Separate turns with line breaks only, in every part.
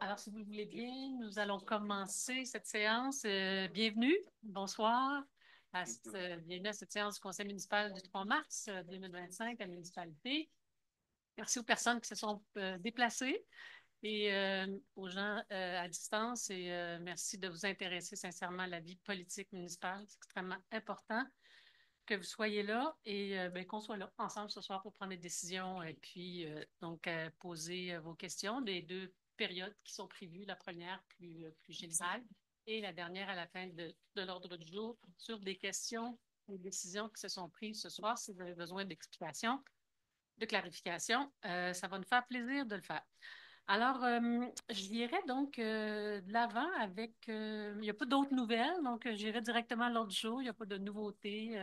Alors, si vous voulez bien, nous allons commencer cette séance. Bienvenue, bonsoir. Bienvenue à cette séance du Conseil municipal du 3 mars 2025 à la municipalité. Merci aux personnes qui se sont déplacées et aux gens à distance. Et merci de vous intéresser sincèrement à la vie politique municipale. C'est extrêmement important que vous soyez là et qu'on soit là ensemble ce soir pour prendre des décisions et puis poser vos questions des deux périodes qui sont prévues, la première plus générale et la dernière à la fin de l'ordre du jour sur des questions, des décisions qui se sont prises ce soir. Si vous avez besoin d'explications, de clarification, ça va nous faire plaisir de le faire. Alors, j'irai donc de l'avant avec... il n'y a pas d'autres nouvelles, donc j'irai directement à l'ordre du jour. Il n'y a pas de nouveautés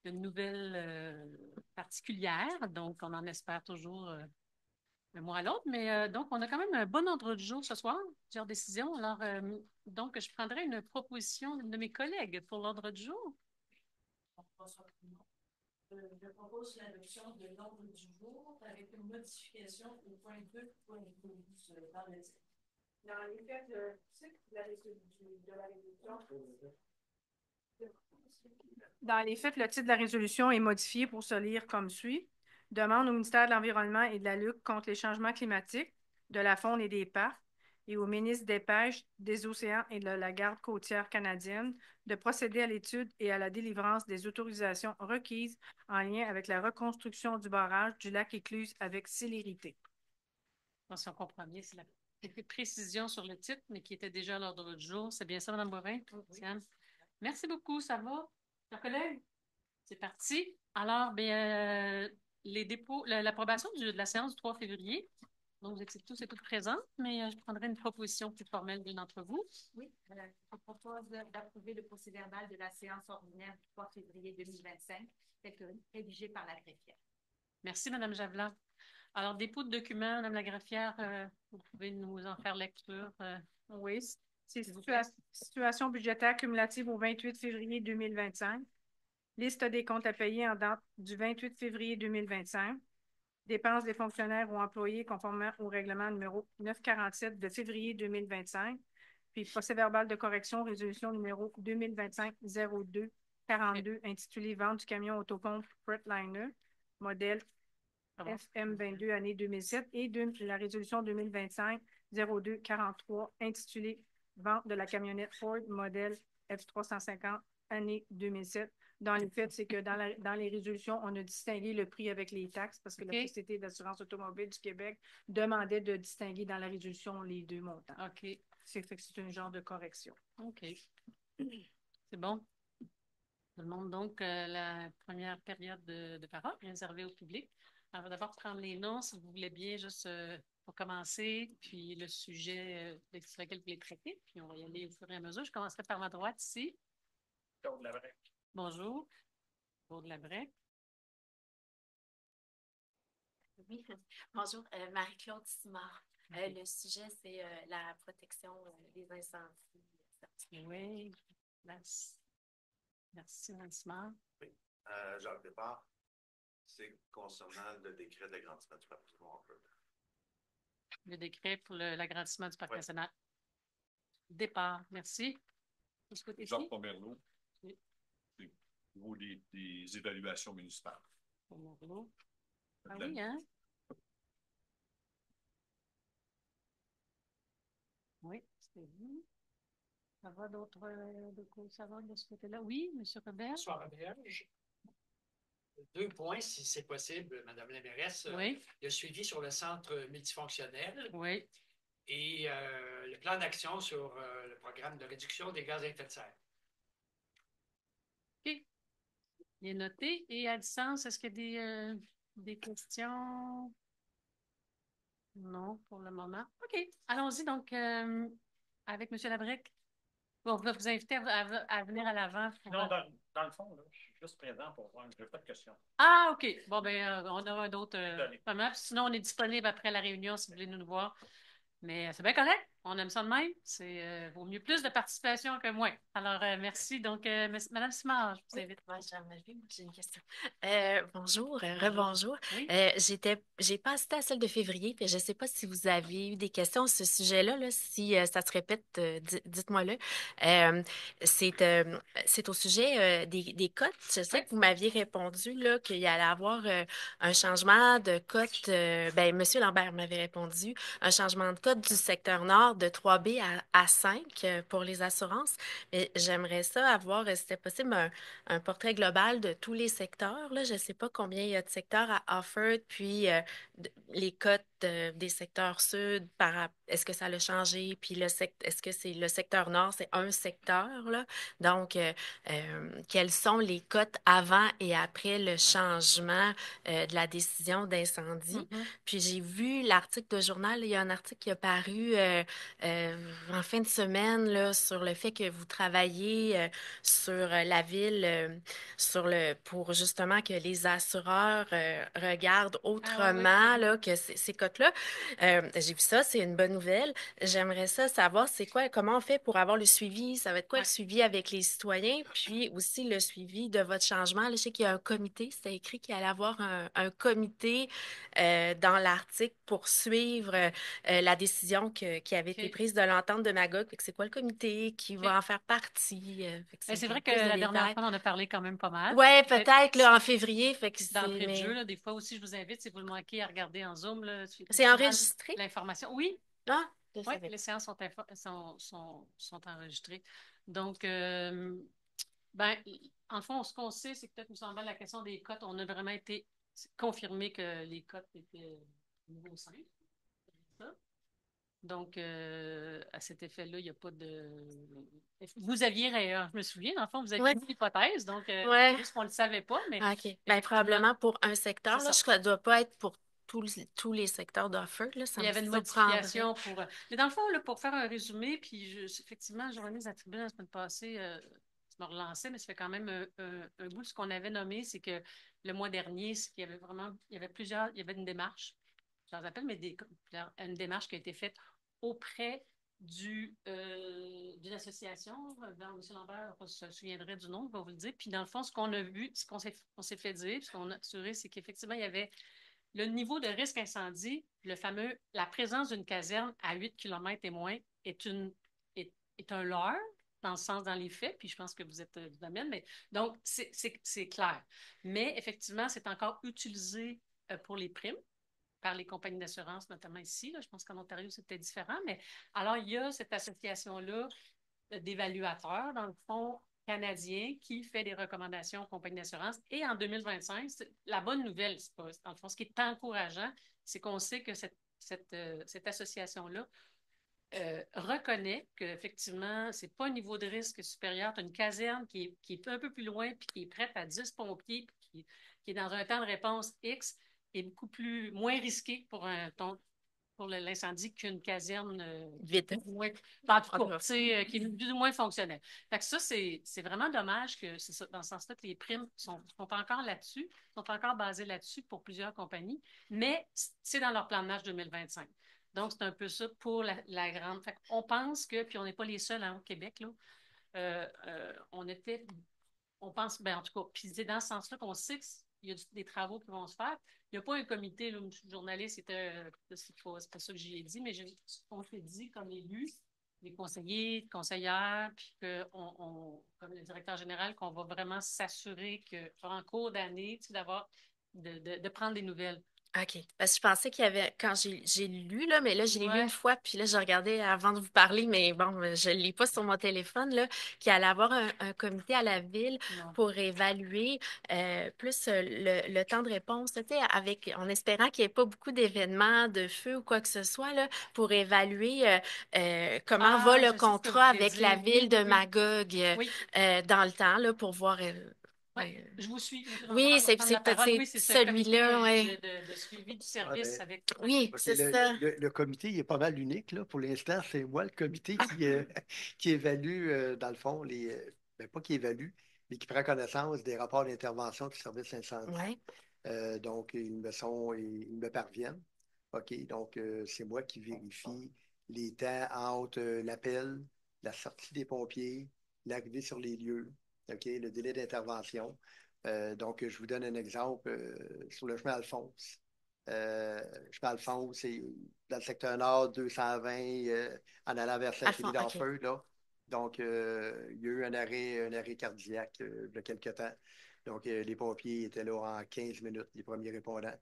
de nouvelles particulières. Donc, on en espère toujours un mois à l'autre. Mais donc, on a quand même un bon ordre du jour ce soir, plusieurs décisions. Alors, donc, je prendrai une proposition de mes collègues pour l'ordre du jour. Je propose l'adoption de l'ordre du jour avec une modification au point 2.12 dans le titre. Dans l'effet de la résolution,
Dans les faits, le titre de la résolution est modifié pour se lire comme suit. Demande au ministère de l'Environnement et de la lutte contre les changements climatiques, de la faune et des parcs et au ministre des Pêches, des Océans et de la Garde côtière canadienne de procéder à l'étude et à la délivrance des autorisations requises en lien avec la reconstruction du barrage du lac Écluse avec célérité.
Si on comprend bien, c'est la précision sur le titre, mais qui était déjà à l'ordre du jour. C'est bien ça, Mme Boivin? Oui. Merci beaucoup. Ça va, chers collègues? C'est parti. Alors, les dépôts, l'approbation de la séance du 3 février. Donc, vous étiez tous et toutes présents, mais je prendrai une proposition plus formelle d'une d'entre vous.
Oui, je propose d'approuver le procès-verbal de la séance ordinaire du 3 février 2025, tel que rédigé par la greffière.
Merci, Mme Javelin. Alors, dépôt de documents, Mme la greffière, vous pouvez nous en faire lecture.
Oui, c'est situation budgétaire cumulative au 28 février 2025. Liste des comptes à payer en date du 28 février 2025. Dépenses des fonctionnaires ou employés conformément au règlement numéro 947 de février 2025. Puis procès-verbal de correction, résolution numéro 2025-02-42, intitulé Vente du camion autopompe Freightliner, modèle FM22, année 2007, et de la résolution 2025-02-43, intitulée Vente de la camionnette Ford, modèle F350, année 2007. Dans les faits, c'est que dans les résolutions, on a distingué le prix avec les taxes parce que la Société d'assurance automobile du Québec demandait de distinguer dans la résolution les deux montants.
OK.
C'est un genre de correction.
OK. C'est bon. Tout le monde, donc, la première période de parole réservée au public. Alors, on va d'abord prendre les noms, si vous voulez bien, juste pour commencer, puis le sujet sur lequel vous voulez traiter, puis on va y aller au fur et à mesure. Je commencerai par ma droite ici.
Claude Labrec.
Bonjour. Claude Labrec.
Oui, bonjour, Marie-Claude Simard. Le sujet, c'est la protection des incendies.
Oui, merci. Merci, Mme Simard.
Oui, Jacques Départ, c'est concernant le décret d'agrandissement du parc national.
Le décret pour l'agrandissement du parc national. Départ, merci.
Jacques Pomerleau. Oui. C'est au niveau des évaluations municipales.
Pomerleau. Ah oui, hein? Oui, c'est vous. Ça va d'autres ça va de ce côté-là? Oui, M. Robert?
Bonsoir, Roberge. 2 points, si c'est possible, Mme la mairesse.
Oui.
Le suivi sur le centre multifonctionnel.
Oui.
Et le plan d'action sur le programme de réduction des gaz à effet de serre.
OK. Il est noté. Et à distance, est-ce qu'il y a des questions? Non, pour le moment. OK. Allons-y donc avec M. Labrec. Bon, on va vous inviter à venir à l'avant.
Non, dans le fond, là, je suis juste présent pour voir. Je n'ai pas de questions.
Ah, OK. Bon, on aura un autre moment. Sinon, on est disponible après la réunion si vous voulez nous voir. Mais c'est bien correct. On aime ça de même. C'est vaut mieux plus de participation que moins. Alors, merci. Donc, Madame Simard, je vous invite.
Moi, j'ai une question. Bonjour, rebonjour.
Oui.
J'ai pas assisté à celle de février, puis je sais pas si vous avez eu des questions à ce sujet-là, là, si ça se répète, dites-moi-le. Euh, c'est au sujet des cotes. Je sais que vous m'aviez répondu là, qu'il y allait avoir un changement de cote. Ben, Monsieur Lambert m'avait répondu, un changement de cote du secteur nord de 3B à 5 pour les assurances. Mais j'aimerais ça avoir, si c'était possible, un portrait global de tous les secteurs. Là. Je ne sais pas combien il y a de secteurs à Offord, puis les cotes des secteurs sud, est-ce que ça a changé, puis est-ce que c'est le secteur nord, c'est un secteur, là? Donc, quelles sont les cotes avant et après le changement de la décision d'incendie? Puis j'ai vu l'article de journal, il y a un article qui a paru en fin de semaine là, sur le fait que vous travaillez sur la ville pour justement que les assureurs regardent autrement là, que ces cotes-là. J'ai vu ça, c'est une bonne nouvelle. J'aimerais ça savoir c'est quoi, comment on fait pour avoir le suivi, ça va être quoi le suivi avec les citoyens, puis aussi le suivi de votre changement. Là, je sais qu'il y a un comité, c'était écrit qu'il allait avoir un comité dans l'article pour suivre la décision qui avait été prise de l'entente de Magog. Fait que c'est quoi le comité qui va en faire partie? Fait que
C'est vrai que
plus de
la dernière
détails.
fois, on en a parlé quand même pas mal.
Ouais, peut-être là, en février. Fait que
D'entrée de jeu, là, des fois aussi, je vous invite, si vous le manquez, à regarder en Zoom.
C'est enregistré?
L'information. Oui.
Ah,
Oui, les séances sont enregistrées. Donc, ben, en fond, ce qu'on sait, c'est que peut-être nous semble la question des cotes, on a vraiment été confirmé que les cotes étaient niveau 5. Donc, à cet effet-là, il n'y a pas de. Vous aviez, je me souviens, dans le fond, vous aviez une hypothèse, donc juste qu'on ne le savait pas, mais.
OK. Bien, probablement pour un secteur, là, ça ne doit pas être pour tous les secteurs d'offres.
Il y avait une modification pour. Mais dans le fond, là, pour faire un résumé, puis effectivement, journaliste à la tribune la semaine passée, je me relançais, mais ça fait quand même un bout. Ce qu'on avait nommé, c'est que le mois dernier, c'est qu'il y avait vraiment. Il y avait une démarche, je les appelle, mais une démarche qui a été faite auprès d'une association. M. Lambert se souviendrait du nom, je vais vous le dire. Puis dans le fond, ce qu'on a vu, ce qu'on s'est fait dire, ce qu'on a assuré, c'est qu'effectivement, il y avait le niveau de risque incendie, la présence d'une caserne à 8 km et moins est un leurre, dans les faits, puis je pense que vous êtes du domaine, mais donc c'est clair. Mais effectivement, c'est encore utilisé pour les primes par les compagnies d'assurance, notamment ici. Là. Je pense qu'en Ontario, c'était différent. Mais alors, il y a cette association-là d'évaluateurs, dans le fond, canadien, qui fait des recommandations aux compagnies d'assurance. Et en 2025, la bonne nouvelle, c'est pas, dans le fond, ce qui est encourageant, c'est qu'on sait que cette association-là reconnaît qu'effectivement, ce n'est pas un niveau de risque supérieur. Tu as une caserne qui est un peu plus loin, puis qui est prête à 10 pompiers, puis qui est dans un temps de réponse X, est moins risqué pour l'incendie qu'une caserne
vite.
En tout cas, qui est plus ou moins fonctionnelle. Fait que ça, c'est vraiment dommage que c'est ça, dans ce sens-là que les primes sont encore là-dessus, sont encore basées là-dessus pour plusieurs compagnies, mais c'est dans leur plan de match 2025. Donc, c'est un peu ça pour la grande. Fait on pense que, puis on n'est pas les seuls au Québec, là, on pense, ben en tout cas, puis c'est dans ce sens-là qu'on sait qu'il y a des travaux qui vont se faire. Il n'y a pas un comité, là, le journaliste, c'est pas ça que j'ai dit, mais on s'est dit comme élus, les conseillers, conseillères, puis comme le directeur général, qu'on va vraiment s'assurer qu'en cours d'année, de prendre des nouvelles.
OK. Parce que je pensais qu'il y avait, quand j'ai lu, là, mais là, je l'ai lu une fois, puis là, j'ai regardé avant de vous parler, mais bon, je ne le lis pas sur mon téléphone, là, qu'il allait avoir un comité à la ville pour évaluer plus le temps de réponse, tu sais, en espérant qu'il n'y ait pas beaucoup d'événements de feu ou quoi que ce soit, là, pour évaluer comment va le contrat avec la ville de Magog dans le temps, là, pour voir.
Je vous suis.
Oui, c'est celui-là, oui.
De suivi du service avec.
Oui, c'est ça.
Le comité, il est pas mal unique, là. Pour l'instant, c'est moi, le comité, qui évalue, dans le fond, pas qui évalue, mais qui prend connaissance des rapports d'intervention du service incendie. Donc, ils me parviennent. OK, donc c'est moi qui vérifie les temps entre l'appel, la sortie des pompiers, l'arrivée sur les lieux, OK, le délai d'intervention. Donc, je vous donne un exemple sur le chemin Alphonse. Chemin Alphonse, c'est dans le secteur nord, 220 en allant vers Saint-Philippe-d'Enfeu, là. Donc, il y a eu un arrêt cardiaque il y a quelques temps. Donc, les pompiers étaient là en 15 minutes, les premiers répondants.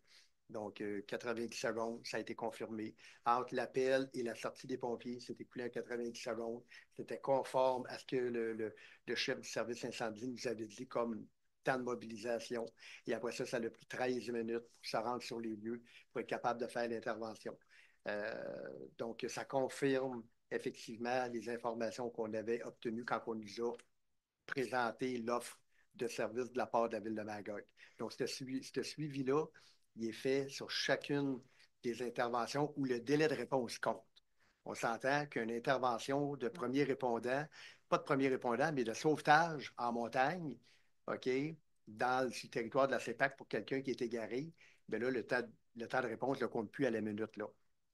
Donc, 90 secondes, ça a été confirmé. Entre l'appel et la sortie des pompiers, c'était écoulé en 90 secondes. C'était conforme à ce que le chef du service incendie nous avait dit comme temps de mobilisation. Et après ça, ça a pris 13 minutes pour se rendre sur les lieux pour être capable de faire l'intervention. Donc, ça confirme effectivement les informations qu'on avait obtenues quand on nous a présenté l'offre de service de la part de la Ville de Magog. Donc, ce suivi-là, il est fait sur chacune des interventions où le délai de réponse compte. On s'entend qu'une intervention de premier répondant, pas de premier répondant, mais de sauvetage en montagne, OK, dans le territoire de la CEPAC pour quelqu'un qui est égaré, bien là, le temps de réponse ne compte plus à la minute, là.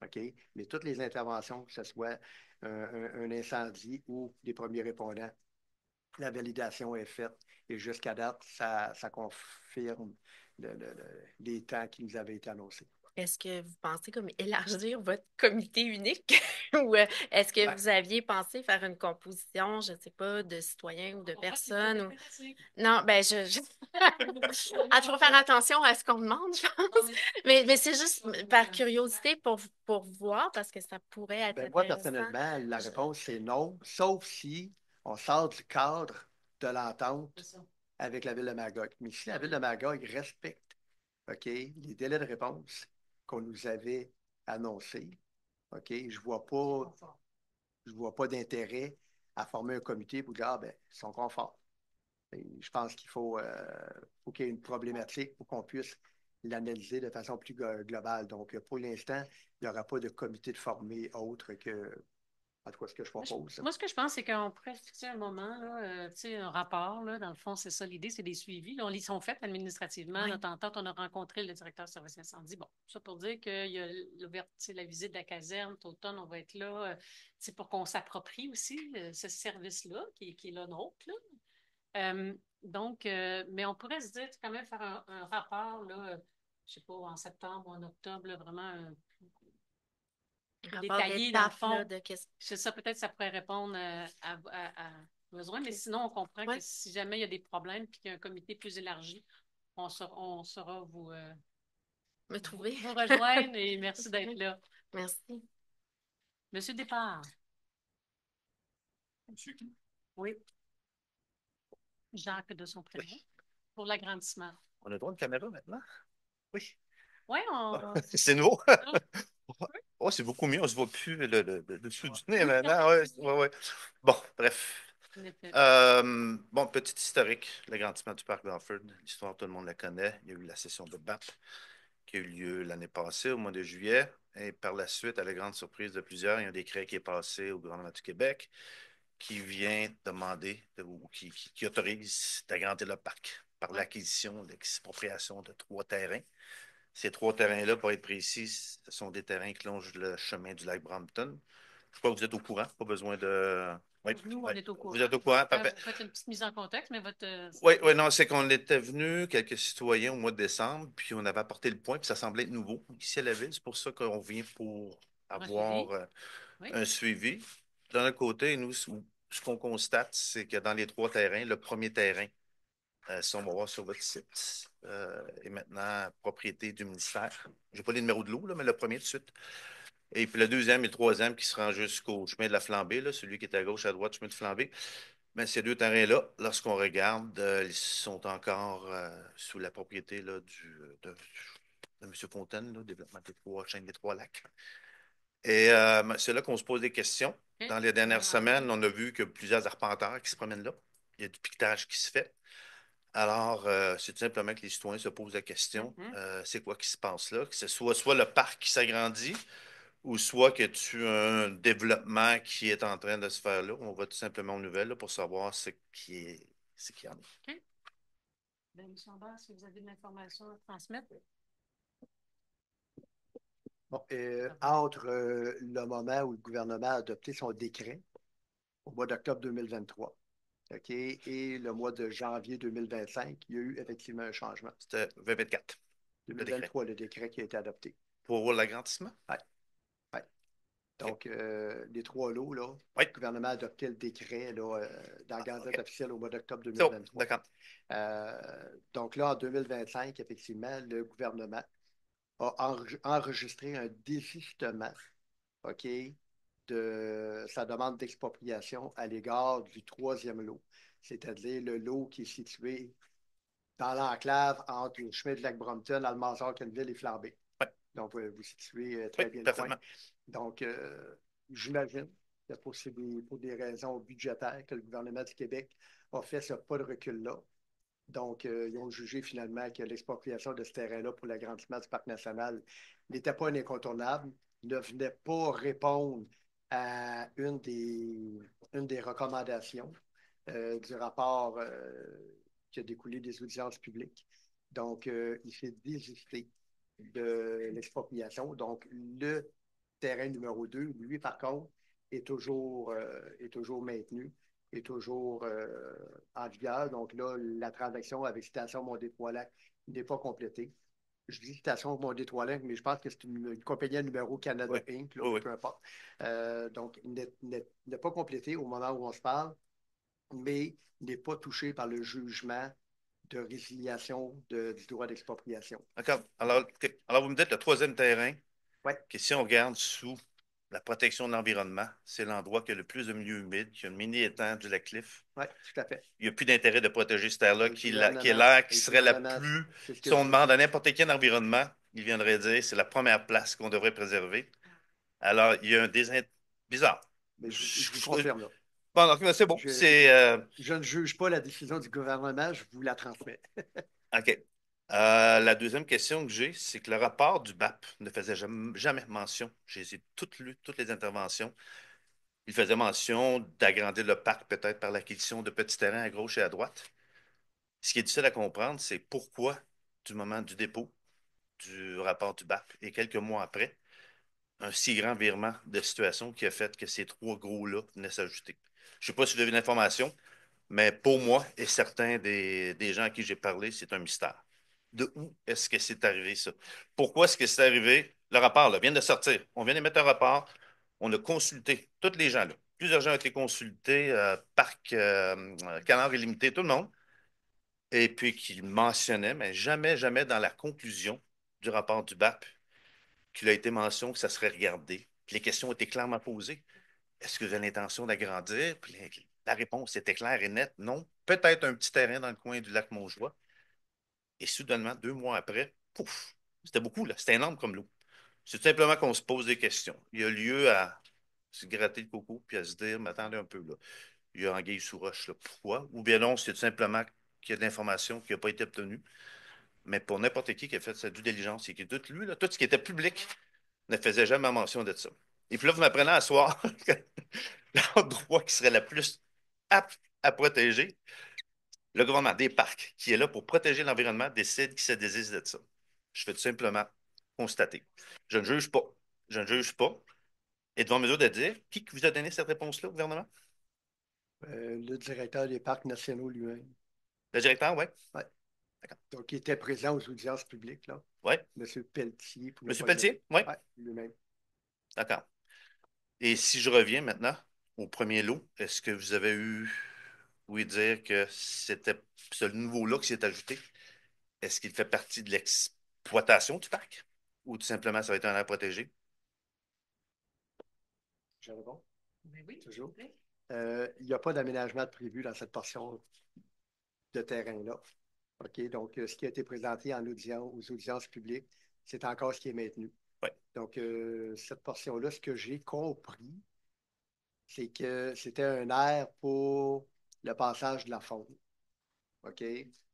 OK? Mais toutes les interventions, que ce soit un incendie ou des premiers répondants, la validation est faite et jusqu'à date, ça confirme les temps qui nous avaient été annoncés.
Est-ce que vous pensez comme élargir votre comité unique ou est-ce que vous aviez pensé faire une composition, je ne sais pas, de citoyens ou de personnes? Non, ben Ah, il faut faire attention à ce qu'on demande, je pense. Mais c'est juste par curiosité pour voir parce que ça pourrait être
Moi,
intéressant.
personnellement, la réponse, c'est non, sauf si on sort du cadre de l'entente avec la Ville de Magog. Mais si la Ville de Magog respecte, OK, les délais de réponse qu'on nous avait annoncés, OK, je vois pas d'intérêt à former un comité pour dire, ah, ben, ils sont conformes. Et je pense faut qu'il y ait une problématique pour qu'on puisse l'analyser de façon plus globale. Donc, pour l'instant, il n'y aura pas de comité de formé autre que, en tout cas, ce que je propose.
Moi, ce que je pense, c'est qu'on pourrait fixer un moment, là, un rapport, là, dans le fond, c'est ça l'idée, c'est des suivis. Là, ils sont faits administrativement. Notre entente, on a rencontré le directeur du service incendie. Bon, ça pour dire qu'il y a la visite de la caserne, cet automne, on va être là, pour qu'on s'approprie aussi ce service-là, qui est le nôtre, là. Donc, mais on pourrait se dire quand même faire un rapport, là, je sais pas, en septembre ou en octobre, là, vraiment détaillé dans le fond. C'est ça, peut-être ça pourrait répondre à besoin, mais sinon, on comprend que si jamais il y a des problèmes et qu'il y a un comité plus élargi, on saura
me trouver.
Vous rejoindre et merci d'être là.
Merci.
Monsieur Départ.
Monsieur qui?
Oui. Jacques de son prénom. Oui. Pour l'agrandissement.
On a le droit de caméra maintenant? Oui.
Oui,
c'est nouveau. Oh, c'est beaucoup mieux. On ne se voit plus le dessous du nez maintenant. Ouais. Bon, bref. Bon, petit historique, l'agrandissement du parc d'Alford. L'histoire, tout le monde la connaît. Il y a eu la session de BAP qui a eu lieu l'année passée, au mois de juillet. Et par la suite, à la grande surprise de plusieurs, il y a un décret qui est passé au gouvernement du Québec qui vient demander ou qui autorise d'agrandir le parc par l'acquisition, l'expropriation de 3 terrains. Ces 3 terrains-là, pour être précis, ce sont des terrains qui longent le chemin du lac Brampton. Je crois que vous êtes au courant, pas besoin de... Oui,
nous, on est au courant.
Vous êtes au courant, parfait.
Vous faites une petite mise en contexte, mais votre...
Oui, non, c'est qu'on était venus, quelques citoyens, au mois de décembre, puis on avait apporté le point, puis ça semblait être nouveau ici à la ville. C'est pour ça qu'on vient pour avoir un suivi. D'un autre côté, nous, ce qu'on constate, c'est que dans les 3 terrains, le premier terrain, si on va voir sur votre site, est maintenant propriété du ministère. Je n'ai pas les numéros de l'eau, mais le premier de suite. Et puis le deuxième et le troisième qui se rend jusqu'au chemin de la Flambée, là, celui qui est à gauche, à droite, chemin de Flambée. Mais ces 2 terrains-là, lorsqu'on regarde, ils sont encore sous la propriété là, de M. Fontaine, là, développement des 3 chaînes des 3 lacs. Et c'est là qu'on se pose des questions. Dans les dernières semaines, on a vu que plusieurs arpenteurs qui se promènent là. Il y a du piquetage qui se fait. Alors, c'est tout simplement que les citoyens se posent la question, c'est quoi qui se passe là? Que ce soit le parc qui s'agrandit ou soit que tu as un développement qui est en train de se faire là. On va tout simplement aux nouvelles là, pour savoir ce qui en est.
OK. Bien, M. Chambard, si vous avez de l'information à transmettre.
Bon, entre le moment où le gouvernement a adopté son décret, au mois d'octobre 2023, OK, et le mois de janvier 2025, il y a eu effectivement un changement.
C'était 2024, le décret.
2023, le décret qui a été adopté.
Pour l'agrandissement?
Oui. Ouais. Donc, les 3 lots, là,
Ouais.
le gouvernement a adopté le décret là, dans la Gazette officielle au mois d'octobre
So,
2023.
d'accord.
Donc là, en 2025, effectivement, le gouvernement a enregistré un désistement, OK, de sa demande d'expropriation à l'égard du 3e lot, c'est-à-dire le lot qui est situé dans l'enclave entre le chemin de Lac-Brompton, Almanzor, Kenville et Flambé.
Ouais.
Donc, vous situez très bien le coin. Donc, j'imagine que pour des raisons budgétaires que le gouvernement du Québec a fait ce pas de recul-là. Donc, ils ont jugé finalement que l'expropriation de ce terrain-là pour l'agrandissement du parc national n'était pas un incontournable, ne venait pas répondre à une des recommandations du rapport qui a découlé des audiences publiques. Donc, il s'est désisté de l'expropriation. Donc, le terrain numéro 2, lui, par contre, est toujours maintenu, est toujours en vigueur. Donc là, la transaction avec Station Mont-des-Trois-Lacs n'est pas complétée. Je dis Station Mont-des-Trois-Lacs, mais je pense que c'est une compagnie à numéro Canada Inc., là, peu importe. Donc, n'est pas complétée au moment où on se parle, mais n'est pas touché par le jugement de résiliation du droit d'expropriation.
D'accord. Alors, vous me dites le 3e terrain,
ouais.
Que si on regarde sous la protection de l'environnement, c'est l'endroit qui a le plus de milieu humide, qui a une mini-étang du lac Cliff.
Oui, tout à fait.
Il n'y a plus d'intérêt de protéger cette terre-là, qui est l'air qui serait la plus... Si on demande à n'importe quel environnement, il viendrait dire c'est la première place qu'on devrait préserver. Alors, il y a un bizarre.
Mais je vous confirme, là.
Bon, donc, c'est bon.
Je ne juge pas la décision du gouvernement, je vous la transmets.
OK. La deuxième question que j'ai, c'est que le rapport du BAP ne faisait jamais mention. J'ai toutes lu, toutes les interventions. Il faisait mention d'agrandir le parc peut-être par l'acquisition de petits terrains à gauche et à droite. Ce qui est difficile à comprendre, c'est pourquoi, du moment du dépôt du rapport du BAP et quelques mois après, un si grand virement de situation qui a fait que ces 3 gros-là venaient s'ajouter. Je ne sais pas si vous avez une information, mais pour moi et certains des gens à qui j'ai parlé, c'est un mystère. De où est-ce que c'est arrivé, ça? Pourquoi est-ce que c'est arrivé? Le rapport là, vient de sortir. On vient d'émettre un rapport. On a consulté tous les gens là. Plusieurs gens ont été consultés, Parc, Canard illimité, tout le monde. Et puis qu'il mentionnait, mais jamais, jamais dans la conclusion du rapport du BAP, qu'il a été mention que ça serait regardé. Puis les questions étaient clairement posées. Est-ce que vous avez l'intention d'agrandir? Puis la réponse était claire et nette. Non. Peut-être un petit terrain dans le coin du lac Montjoie. Et soudainement, 2 mois après, pouf, c'était beaucoup, là. C'était énorme comme l'eau. C'est tout simplement qu'on se pose des questions. Il y a lieu à se gratter le coco puis à se dire, mais attendez un peu, là. Il y a anguille sous roche, là. Pourquoi? Ou bien non, c'est tout simplement qu'il y a de l'information qui n'a pas été obtenue. Mais pour n'importe qui a fait sa due diligence et qui tout lu, là, tout ce qui était public ne faisait jamais mention de ça. Et puis là, vous m'apprenez à soir que l'endroit qui serait le plus apte à protéger, le gouvernement des parcs, qui est là pour protéger l'environnement, décide qu'il se désiste de ça. Je fais tout simplement constater. Je ne juge pas. Je ne juge pas. Êtes-vous en mesure de dire qui vous a donné cette réponse-là au gouvernement?
Le directeur des parcs nationaux lui-même.
Le directeur, oui.
Oui. Donc, il était présent aux audiences publiques, là.
Oui.
M. Pelletier.
M. Pelletier, oui.
Oui, lui-même.
D'accord. Et si je reviens maintenant au premier lot, est-ce que vous avez eu, oui, dire que c'était ce nouveau-là qui s'est ajouté? Est-ce qu'il fait partie de l'exploitation du parc? Ou tout simplement, ça va être un aire protégé?
Je réponds?
Oui.
Toujours. Il n'y a pas d'aménagement prévu dans cette portion de terrain-là. OK? Donc, ce qui a été présenté aux audiences publiques, c'est encore ce qui est maintenu.
Ouais.
Donc, cette portion-là, ce que j'ai compris, c'est que c'était un aire pour le passage de la faune. OK?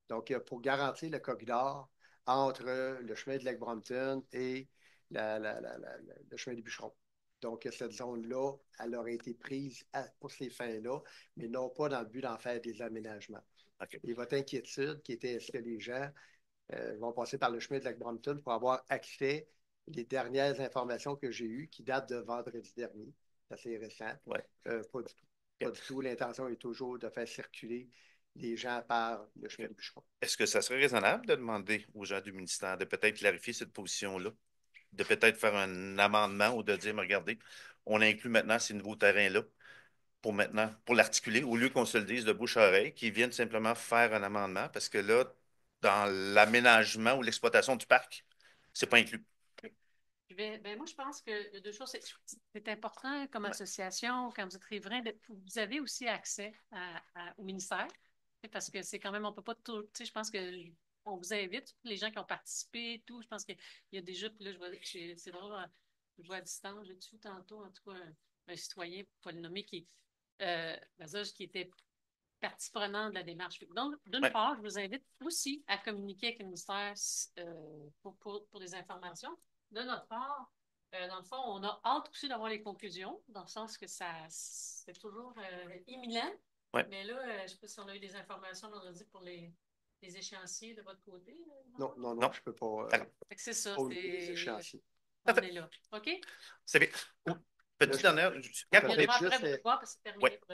Donc, pour garantir le corridor entre le chemin de Lac-Brompton et le chemin des Bûcherons. Donc, cette zone-là, elle aurait été prise pour ces fins-là, mais non pas dans le but d'en faire des aménagements.
Okay.
Et votre inquiétude, qui était est-ce que les gens vont passer par le chemin de Lac-Brompton pour avoir accès les dernières informations que j'ai eues qui datent de vendredi dernier, c'est assez récent.
Ouais.
Pas du tout. Pas du tout. L'intention est toujours de faire circuler les gens par le chemin du bûcheron.
Est-ce que ça serait raisonnable de demander aux gens du ministère de peut-être clarifier cette position-là, de peut-être faire un amendement ou de dire, mais regardez, on inclut maintenant ces nouveaux terrains-là pour maintenant, pour l'articuler, au lieu qu'on se le dise de bouche à oreille, qu'ils viennent simplement faire un amendement, parce que là, dans l'aménagement ou l'exploitation du parc, c'est pas inclus.
Moi, je pense que deux choses, c'est important comme association, quand vous êtes riverain, vous avez aussi accès au ministère, parce que c'est quand même, on peut pas tout, je pense que on vous invite, les gens qui ont participé, tout, je pense qu'il y a déjà, puis là, je vois, c'est drôle, je vois à distance, j'ai vu tantôt, en tout cas, un citoyen, pour pas le nommer, qui était partie prenante de la démarche. Donc, d'une part, je vous invite aussi à communiquer avec le ministère pour des informations. De notre part, dans le fond, on a hâte aussi d'avoir les conclusions, dans le sens que c'est toujours imminent.
Ouais.
Mais là, je ne sais pas si on a eu des informations vendredi pour les échéanciers de votre côté.
Non, je ne peux pas.
C'est ça,
c'est les échéanciers.
On est là. OK?
C'est bien. Petite dernière.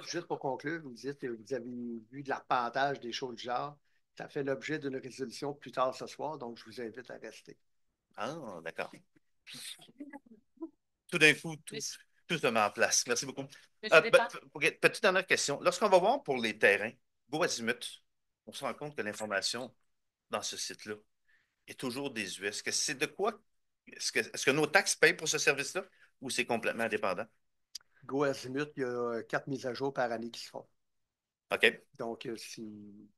Juste pour conclure, vous dites que vous avez vu de l'arpentage, des choses du genre. Ça fait l'objet d'une résolution plus tard ce soir, donc je vous invite à rester.
Ah, d'accord. Tout d'un coup, tout se met en place. Merci beaucoup. Petite dernière question. Lorsqu'on va voir pour les terrains, go azimut, on se rend compte que l'information dans ce site-là est toujours désuète. Est-ce que c'est de quoi? Est-ce que nos taxes payent pour ce service-là ou c'est complètement indépendant?
Go azimut, il y a 4 mises à jour par année qui se font.
OK.
Donc, si.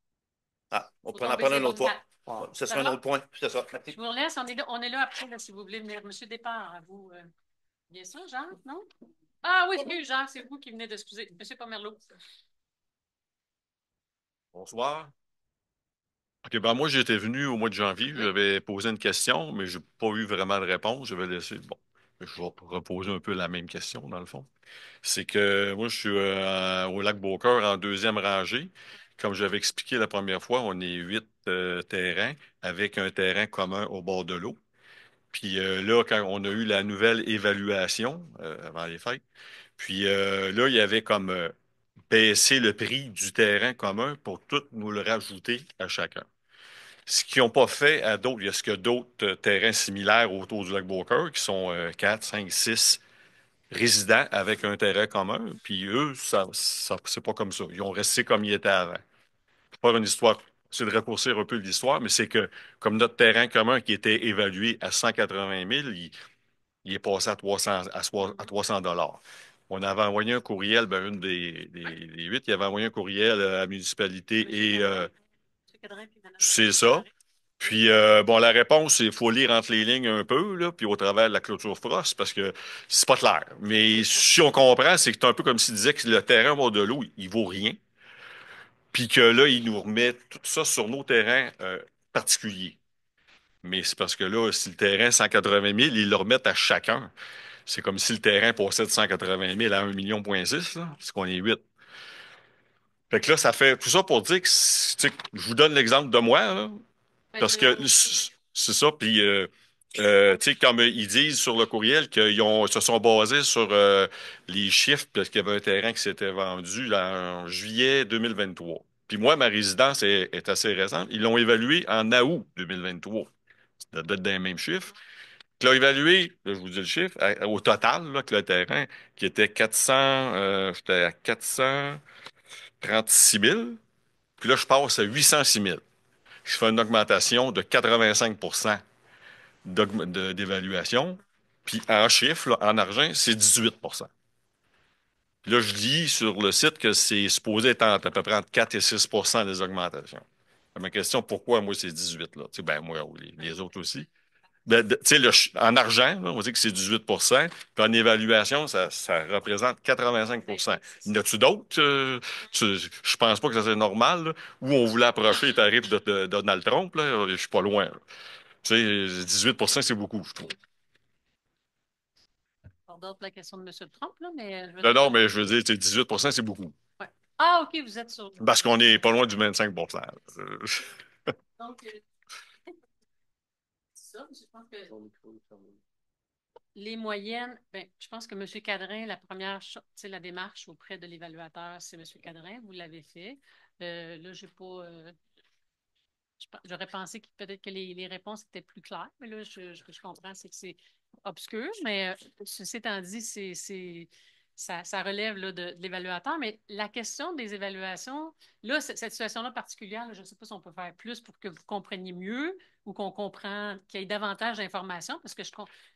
On peut en prendre un autre fois. Ce sera un autre point. C'est ça.
Je vous relaisse. On est là après, là, si vous voulez venir. Monsieur Départ, à vous. Bien sûr, Jean, non? Ah oui, excusez, Jean, c'est vous qui venez d'excuser. Monsieur Pomerleau.
Bonsoir. OK, ben moi, j'étais venu au mois de janvier. J'avais posé une question, mais je n'ai pas eu vraiment de réponse. Je vais laisser. Bon, je vais reposer un peu la même question, dans le fond. C'est que moi, je suis au lac Beaucœur en deuxième rangée. Comme j'avais expliqué la première fois, on est 8 terrains avec un terrain commun au bord de l'eau. Puis là, quand on a eu la nouvelle évaluation avant les fêtes, puis là, il y avait comme baissé le prix du terrain commun pour tout nous le rajouter à chacun. Ce qu'ils n'ont pas fait à d'autres, il y a ce que d'autres terrains similaires autour du lac Beaucœur qui sont 4, 5, 6 résidents avec un terrain commun. Puis eux, c'est pas comme ça. Ils ont resté comme ils étaient avant. C'est pas une histoire, c'est de raccourcir un peu l'histoire, mais c'est que comme notre terrain commun qui était évalué à 180 000, il est passé à 300 dollars. On avait envoyé un courriel, une des 8, il avait envoyé un courriel à la municipalité et c'est ça. Puis, la réponse, il faut lire entre les lignes un peu, là, puis au travers de la clôture frost, parce que c'est pas clair. Mais si on comprend, c'est que c'est un peu comme s'il disait que le terrain au bord de l'eau, il vaut rien, puis que là, il nous remet tout ça sur nos terrains particuliers. Mais c'est parce que là, si le terrain, 180 000, ils le remettent à chacun. C'est comme si le terrain passait de 180 000 à 1,6 million, là, parce qu'on est 8. Fait que là, ça fait tout ça pour dire que, tu sais, je vous donne l'exemple de moi, là, parce que c'est ça, puis, tu sais, comme ils disent sur le courriel qu'ils se sont basés sur les chiffres, parce qu'il y avait un terrain qui s'était vendu là, en juillet 2023. Puis moi, ma résidence est assez récente. Ils l'ont évalué en août 2023. Ça doit être dans les mêmes chiffres. Ils l'ont évalué, là, je vous dis le chiffre, au total, là, que le terrain, qui était 400, j'étais à 436 000. Puis là, je passe à 806 000. Je fais une augmentation de 85 d'évaluation. Puis en chiffres, là, en argent, c'est 18 Puis là, je lis sur le site que c'est supposé être à peu près entre 4 et 6 des augmentations. Ma question, pourquoi moi c'est 18 là? Tu sais, ben moi, les autres aussi. Ben, tu sais, en argent, là, on dit que c'est 18 puis en évaluation, ça représente 85 Y en a-tu d'autres? Je pense pas que ça c'est normal, là, où on voulait approcher les tarifs de Donald Trump, là, je suis pas loin, là. Tu sais, 18 c'est beaucoup, je trouve.
Pardon pour la question de M. Trump, là, mais
Non, mais je veux dire, 18 c'est beaucoup.
Ouais. Ah, OK, vous êtes sur.
Parce qu'on est pas loin du 25
Donc, ça, je pense que. les moyennes, ben, je pense que M. Cadrin, la première chose, la démarche auprès de l'évaluateur, c'est M. Cadrin, vous l'avez fait. Là, j'ai pas. J'aurais pensé que peut-être que les réponses étaient plus claires, mais là, ce que je comprends, c'est que c'est obscur. Mais ceci étant dit, ça relève là, de l'évaluateur. Mais la question des évaluations, là, cette situation-là particulière, là, je ne sais pas si on peut faire plus pour que vous compreniez mieux ou qu'on comprenne, qu'il y ait davantage d'informations, parce que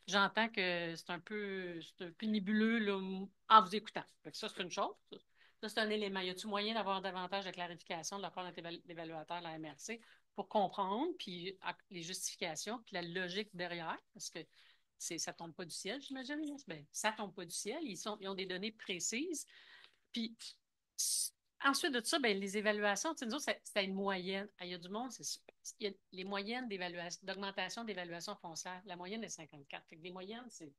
j'entends que c'est un peu nébuleux là, en vous écoutant. Fait que ça, c'est une chose. Ça, c'est un élément. Y a-t-il moyen d'avoir davantage de clarification de la part de notre évaluateur, la MRC, pour comprendre, puis les justifications, puis la logique derrière, parce que ça tombe pas du ciel, j'imagine. Ben, ça tombe pas du ciel. Ils ont des données précises. Puis ensuite de ça, ben, les évaluations, nous autres, c'est une moyenne. Il y a du monde, il y a les moyennes d'augmentation d'évaluation foncière. La moyenne est 54. Fait que les moyennes, c'est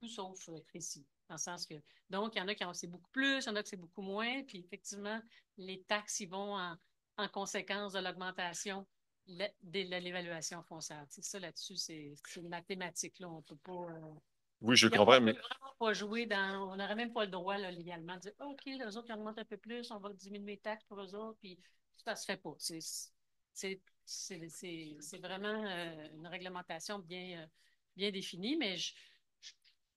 tout sauf précis. Dans le sens que, donc, il y en a qui en c'est beaucoup plus, il y en a qui c'est beaucoup moins. Puis effectivement, les taxes, ils vont en conséquence de l'augmentation de l'évaluation foncière. Tu sais, ça, là-dessus, c'est une mathématique. Là. On peut pas.
Oui, je comprends,
On ne
mais
peut vraiment pas jouer dans. On n'aurait même pas le droit, là, légalement, de dire OK, les autres, ils augmentent un peu plus, on va diminuer les taxes pour eux autres. Puis ça ne se fait pas. C'est vraiment une réglementation bien définie, mais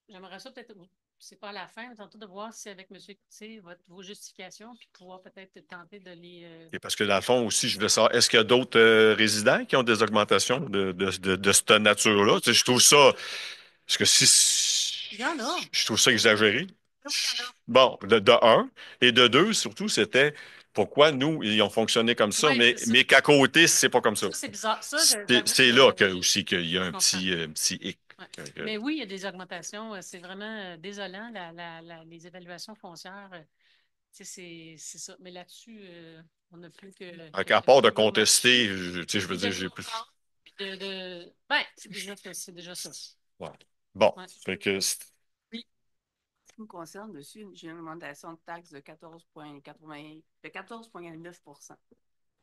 j'aimerais ça peut-être, c'est pas à la fin, mais tantôt de voir si avec M. Coutier, vos justifications, puis pouvoir peut-être tenter de les.
et parce que dans le fond aussi, je voulais savoir, est-ce qu'il y a d'autres résidents qui ont des augmentations de cette nature-là? Tu sais, je trouve ça, parce que
Il y en a.
je trouve ça exagéré.
Oui, il y en a.
Bon, de un. Et de deux, surtout, c'était pourquoi nous, ils ont fonctionné comme ça,
Oui, c'est ça.
mais qu'à côté, c'est pas comme ça.
Ça, c'est bizarre. Ça, j'avoue
C'est
que
là aussi qu'il y a
je
un
comprends.
petit hic.
Ouais. Mais oui, il y a des augmentations. C'est vraiment désolant, les évaluations foncières. Tu sais, c'est ça. Mais là-dessus, on n'a plus que.
À part de
Au marché.
contester, tu sais, je veux dire, j'ai plus.
Ben, c'est déjà ça.
Ouais. Bon,
Ouais.
fait que
Oui.
Ce qui me concerne dessus, j'ai une augmentation de taxes de 14,9 de 14,9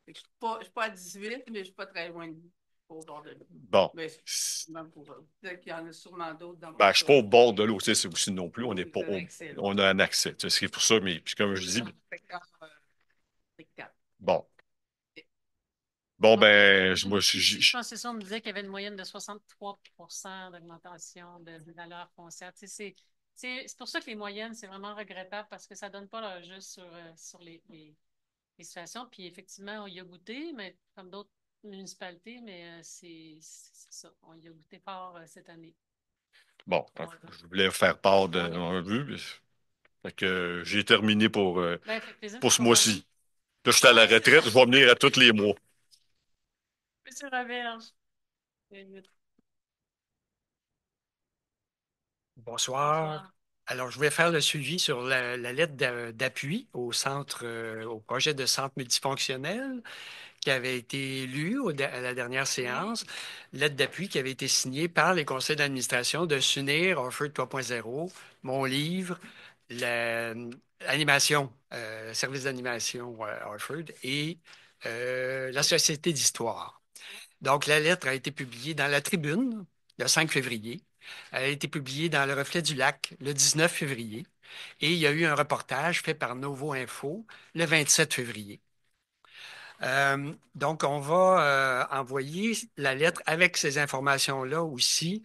Je ne suis pas à 18, mais je ne suis pas très loin au bord de l'eau.
bon.
Mais même pour eux. Peut-être qu'il y en a sûrement d'autres dans
Ben,
mon
je suis
cas.
pas au bord de l'eau, tu sais, c'est aussi non plus. On n'est pas
Vous avez accès, là.
on a un accès. Tu sais, c'est pour ça, mais puis comme je dis, bon. Bon, ben, moi,
Je pense que c'est ça, on me disait qu'il y avait une moyenne de 63 d'augmentation de valeur foncière. Tu sais, c'est pour ça que les moyennes, c'est vraiment regrettable parce que ça ne donne pas leur juste sur les situations. Puis effectivement, on y a goûté, mais comme d'autres municipalités, mais c'est ça. On y a goûté fort cette année.
bon, je voulais faire part de mon vue. Fait que j'ai terminé
Ben, fait plaisir
pour
de
ce
savoir.
mois-ci. Là, je suis à la retraite, je vais venir à tous les mois.
Monsieur Roberge.
Bonsoir.
Bonsoir.
Alors, je vais faire le suivi sur la lettre d'appui au projet de centre multifonctionnel qui avait été lue à la dernière séance. Lettre d'appui qui avait été signée par les conseils d'administration de s'unir Orford 3.0, mon livre, l'animation, service d'animation Orford et la Société d'histoire. Donc, la lettre a été publiée dans la Tribune le 5 février. Elle a été publiée dans le Reflet du Lac le 19 février. Et il y a eu un reportage fait par Novo Info le 27 février. Donc, on va envoyer la lettre avec ces informations-là aussi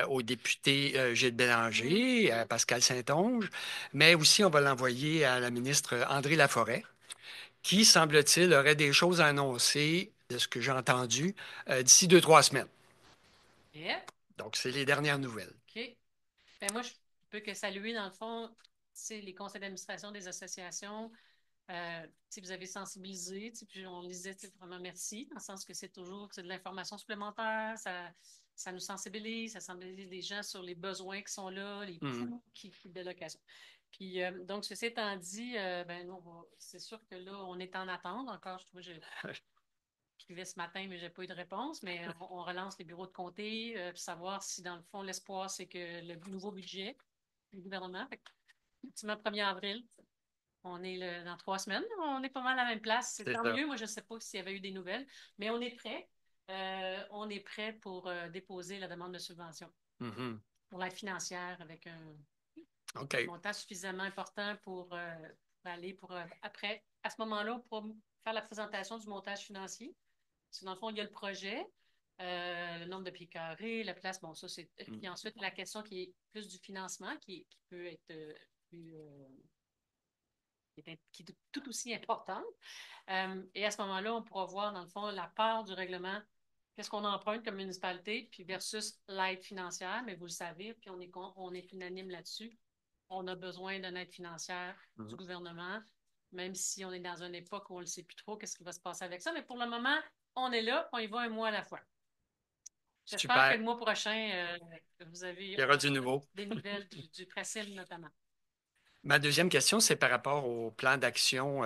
au député Gilles Bélanger, à Pascal Saint-Onge, mais aussi on va l'envoyer à la ministre André Laforêt, qui, semble-t-il, aurait des choses à annoncer, de ce que j'ai entendu, d'ici 2-3 semaines.
Yeah.
Donc, c'est les dernières nouvelles.
OK. Ben moi, je peux que saluer, dans le fond, les conseils d'administration des associations. Vous avez sensibilisé, puis on disait vraiment merci, dans le sens que c'est de l'information supplémentaire, ça nous sensibilise, ça sensibilise les gens sur les besoins qui sont là, les coûts de location. Puis, donc, ceci étant dit, c'est sûr que là, on est en attente encore. Je trouve que j'écrivais ce matin, mais je n'ai pas eu de réponse, mais on relance les bureaux de comté pour savoir si, dans le fond, l'espoir, c'est que le nouveau budget du gouvernement, effectivement, 1er avril, on est dans 3 semaines, on est pas mal à la même place. C'est tant mieux. Moi, je ne sais pas s'il y avait eu des nouvelles, mais on est prêt. On est prêt pour déposer la demande de subvention. pour l'aide financière avec un
OK.
montant suffisamment important pour aller après, à ce moment-là, pour faire la présentation du montage financier. Parce que dans le fond, il y a le projet, le nombre de pieds carrés, la place, bon, ça, c'est. Puis ensuite, la question qui est plus du financement, qui peut être plus. Qui est tout aussi importante. Et à ce moment-là, on pourra voir, dans le fond, la part du règlement, qu'est-ce qu'on emprunte comme municipalité, puis versus l'aide financière. Mais vous le savez, puis on est unanime là-dessus. On a besoin d'une aide financière du gouvernement, même si on est dans une époque où on ne sait plus trop qu'est-ce qui va se passer avec ça. Mais pour le moment, on est là, on y va un mois à la fois. J'espère que le mois prochain, vous avez
Il y aura du nouveau.
Des nouvelles du Précile notamment.
Ma deuxième question, c'est par rapport au plan d'action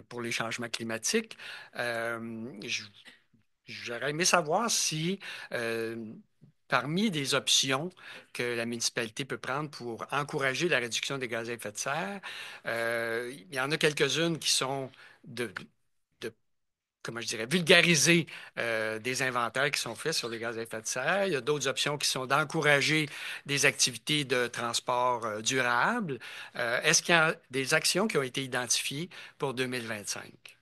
pour les changements climatiques. J'aurais aimé savoir si, parmi des options que la municipalité peut prendre pour encourager la réduction des gaz à effet de serre, il y en a quelques-unes qui sont comment je dirais, vulgariser des inventaires qui sont faits sur les gaz à effet de serre. Il y a d'autres options qui sont d'encourager des activités de transport durable. Est-ce qu'il y a des actions qui ont été identifiées pour 2025?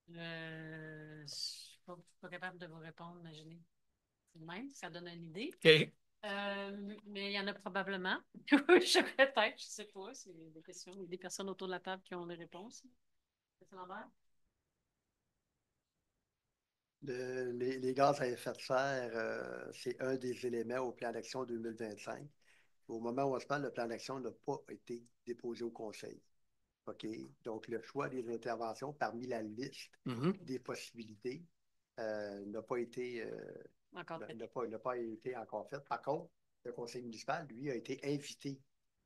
Je ne suis pas capable de vous répondre, imaginez. C'est le même, ça donne une idée.
Okay.
Mais il y en a probablement. Peut-être, je ne sais pas. C'est des questions. Il y a des personnes autour de la table qui ont des réponses. C'est Lambert?
Les gaz à effet de serre, c'est un des éléments au plan d'action 2025. Au moment où on se parle, le plan d'action n'a pas été déposé au Conseil. OK? Donc, le choix des interventions parmi la liste des possibilités n'a pas été encore fait. Par contre, le Conseil municipal, lui, a été invité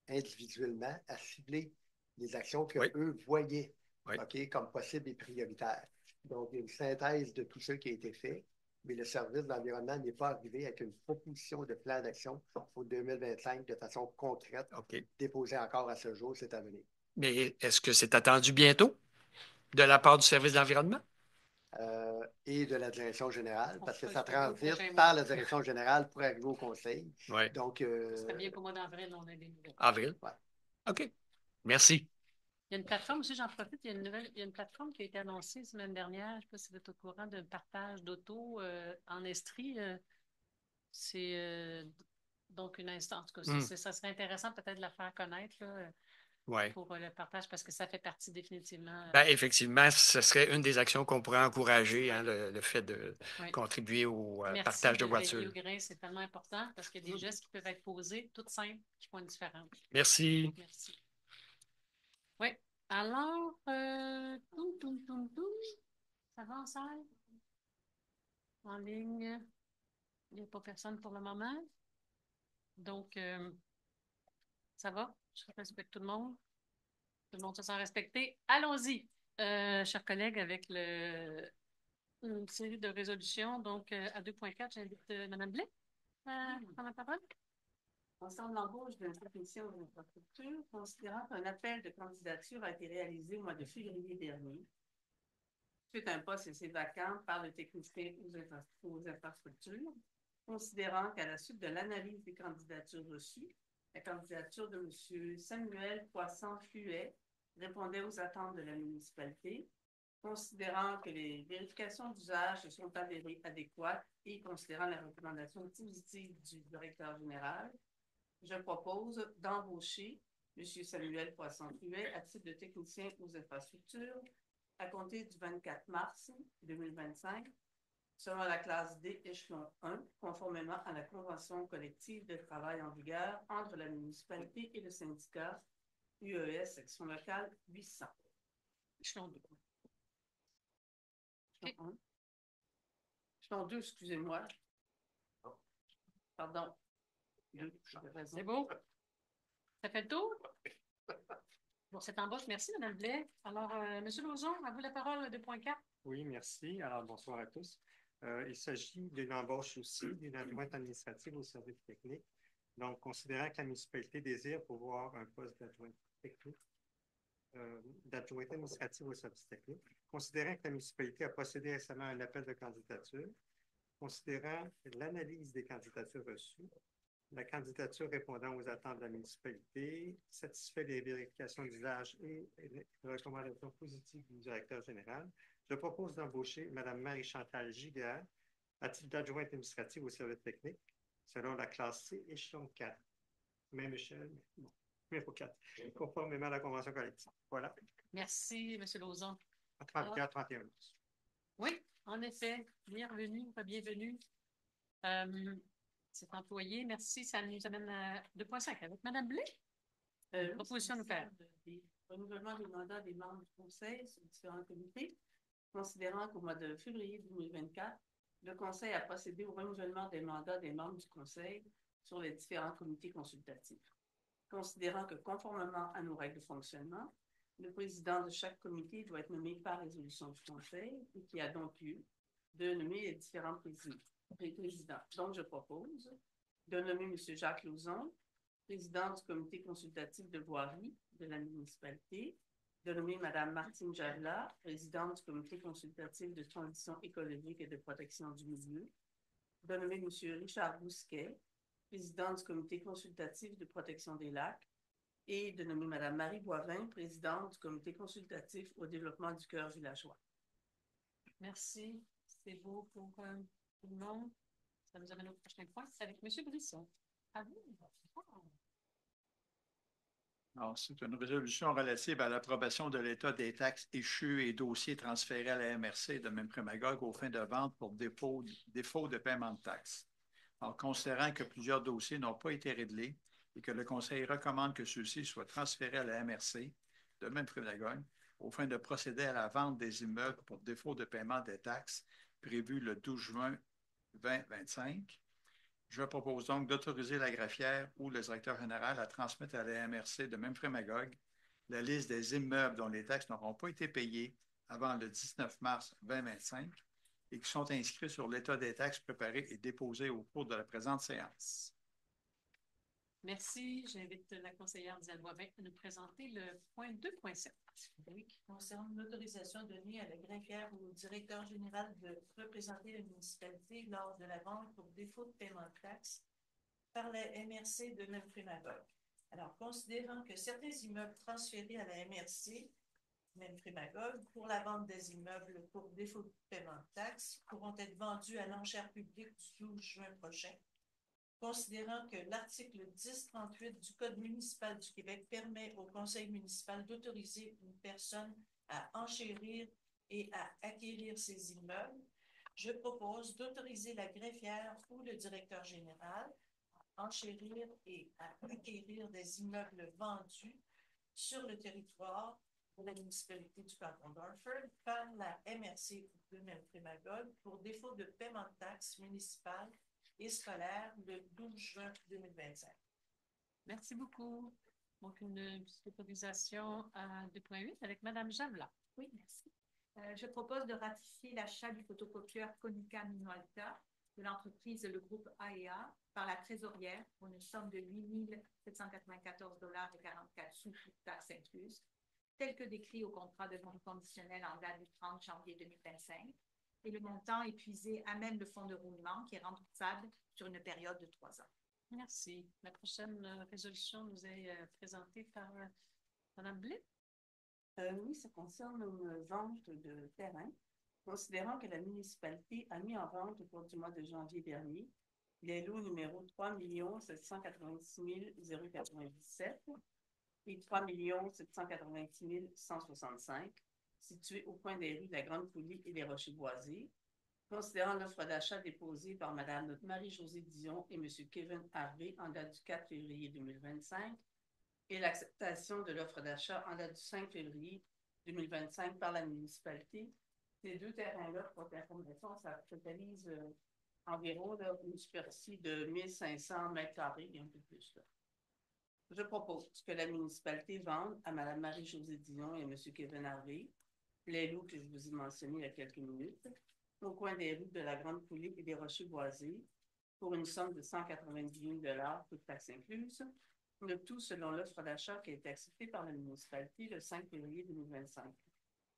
individuellement à cibler les actions qu'eux voyaient OK, comme possibles et prioritaires. Donc, il y a une synthèse de tout ce qui a été fait, mais le service de l'environnement n'est pas arrivé avec une proposition de plan d'action pour 2025 de façon concrète, déposée encore à ce jour, c'est à venir.
Mais est-ce que c'est attendu bientôt de la part du service de l'environnement?
Et de la direction générale, parce que ça transite par la direction générale pour arriver au conseil.
Ouais.
Donc,
ça serait bien qu'au mois d'avril, on ait des nouvelles.
Avril?
Ouais.
OK. Merci.
Il y a une plateforme aussi, j'en profite, il y a une plateforme qui a été annoncée la semaine dernière. Je ne sais pas si vous êtes au courant d'un partage d'auto en Estrie. C'est donc une instance. En tout cas, ça serait intéressant peut-être de la faire connaître là, pour le partage parce que ça fait partie définitivement.
Ben, effectivement, ce serait une des actions qu'on pourrait encourager, hein, le fait de contribuer au partage de voitures.
Merci, c'est tellement important parce qu'il y a des gestes qui peuvent être posés, toutes simples, qui font une différence.
Merci.
Merci. Oui. Alors, ça va en salle? En ligne? Il n'y a pas personne pour le moment. Donc, ça va? Je respecte tout le monde. Tout le monde se sent respecté. Allons-y, chers collègues, avec une série de résolutions. Donc, à 2.4, j'invite Mme Blais à prendre la parole.
Concernant l'embauche d'un technicien aux infrastructures, considérant qu'un appel de candidature a été réalisé au mois de février dernier, suite à un poste laissé vacant par le technicien aux infrastructures, considérant qu'à la suite de l'analyse des candidatures reçues, la candidature de M. Samuel Poisson-Fluet répondait aux attentes de la municipalité, considérant que les vérifications d'usage se sont avérées adéquates et considérant la recommandation positive du directeur général, je propose d'embaucher M. Samuel Poisson-Fluet à titre de technicien aux infrastructures à compter du 24 mars 2025, selon la classe D échelon 1, conformément à la convention collective de travail en vigueur entre la municipalité et le syndicat UES section locale 800.
Échelon 2.
Échelon 1. Échelon 2, excusez-moi. Pardon.
C'est beau. Ça fait le tour? Pour cette embauche, merci, Mme Blais. Alors, M. Lauzon, à vous la parole, 2.4.
Oui, merci. Alors, bonsoir à tous. Il s'agit d'une embauche aussi d'une adjointe administrative au service technique. Donc, considérant que la municipalité désire pouvoir un poste d'adjointe technique, d'adjointe administrative au service technique, considérant que la municipalité a procédé récemment à un appel de candidature Considérant l'analyse des candidatures reçues, la candidature répondant aux attentes de la municipalité satisfait les vérifications d'usage et les recommandations positives du directeur général, je propose d'embaucher Mme Marie-Chantal Giguère à titre d'adjointe administrative au service technique selon la classe C, échelon 4. Même échelle, non, numéro 4, conformément à la convention collective. Voilà.
Merci, M. Lauzon.
À 34, 31.
Oui, en effet. Bienvenue, bienvenue. Cet employé, merci. Ça nous amène à 2.5 avec Mme Blais. Proposition à nous faire.
Renouvellement des mandats des membres du Conseil sur différents comités, considérant qu'au mois de février 2024, le Conseil a procédé au renouvellement des mandats des membres du Conseil sur les différents comités consultatifs. Considérant que, conformément à nos règles de fonctionnement, le président de chaque comité doit être nommé par résolution du Conseil et qui a donc lieu de nommer les différents présidents. Donc, je propose de nommer M. Jacques Lauzon, président du comité consultatif de voirie de la municipalité, de nommer Mme Martine Javla, présidente du comité consultatif de transition écologique et de protection du milieu, de nommer M. Richard Bousquet, président du comité consultatif de protection des lacs, et de nommer Mme Marie Boivin, présidente du comité consultatif au développement du cœur villageois.
Merci. C'est beau pour tout le monde. Ça nous amène au prochain point. C'est avec M. Brisson. À vous.
Alors, c'est une résolution relative à l'approbation de l'état des taxes échues et dossiers transférés à la MRC de Memphremagog aux fins de vente pour défaut de paiement de taxes. Alors, considérant que plusieurs dossiers n'ont pas été réglés et que le Conseil recommande que ceux-ci soient transférés à la MRC de Memphremagog aux fins de procéder à la vente des immeubles pour défaut de paiement des taxes prévu le 12 juin 2025, je propose donc d'autoriser la greffière ou le directeur général à transmettre à la MRC de Memphremagog la liste des immeubles dont les taxes n'auront pas été payées avant le 19 mars 2025 et qui sont inscrits sur l'état des taxes préparé et déposé au cours de la présente séance.
Merci. J'invite la conseillère Diane Boivin à nous présenter le point 2.7.
Oui, qui concerne l'autorisation donnée à la greffière ou au directeur général de représenter la municipalité lors de la vente pour défaut de paiement de taxes par la MRC de Memphremagog. Alors, considérant que certains immeubles transférés à la MRC Memphremagog pour la vente des immeubles pour défaut de paiement de taxes pourront être vendus à l'enchère publique du 12 juin prochain, considérant que l'article 1038 du Code municipal du Québec permet au conseil municipal d'autoriser une personne à enchérir et à acquérir ces immeubles, je propose d'autoriser la greffière ou le directeur général à enchérir et à acquérir des immeubles vendus sur le territoire de la municipalité du canton d'Orford par la MRC de Memphremagog pour défaut de paiement de taxes municipales et scolaire le 12 juin 2025.
Merci beaucoup. Donc, une petite autorisation à 2.8 avec Mme Javla.
Oui, merci. Je propose de ratifier l'achat du photocopieur Konica Minolta de l'entreprise Le Groupe AEA par la trésorière pour une somme de 8 794,44 $, toutes taxes incluses, tel que décrit au contrat de vente conditionnel en date du 30 janvier 2025. Et le montant épuisé amène le fonds de roulement qui est remboursable sur une période de 3 ans.
Merci. La prochaine résolution nous est présentée par Mme Blais.
Oui, ça concerne une vente de terrain, considérant que la municipalité a mis en vente au cours du mois de janvier dernier les lots numéro 3 786 097 et 3 786 165, situés au coin des rues de la Grande-Poulie et des Rochers-Boisés, considérant l'offre d'achat déposée par Mme Marie-Josée Dion et M. Kevin Harvey en date du 4 février 2025 et l'acceptation de l'offre d'achat en date du 5 février 2025 par la municipalité. Ces deux terrains-là, pour l'information, ça totalise environ une superficie de 1500 mètres carrés et un peu plus. Je propose que la municipalité vende à Mme Marie-Josée Dion et M. Kevin Harvey les lots que je vous ai mentionnés il y a quelques minutes, au coin des rues de la Grande-Poulie et des Rochers-Boisés, pour une somme de 191 $, toutes taxes incluses, le tout selon l'offre d'achat qui a été acceptée par la municipalité le 5 février 2025.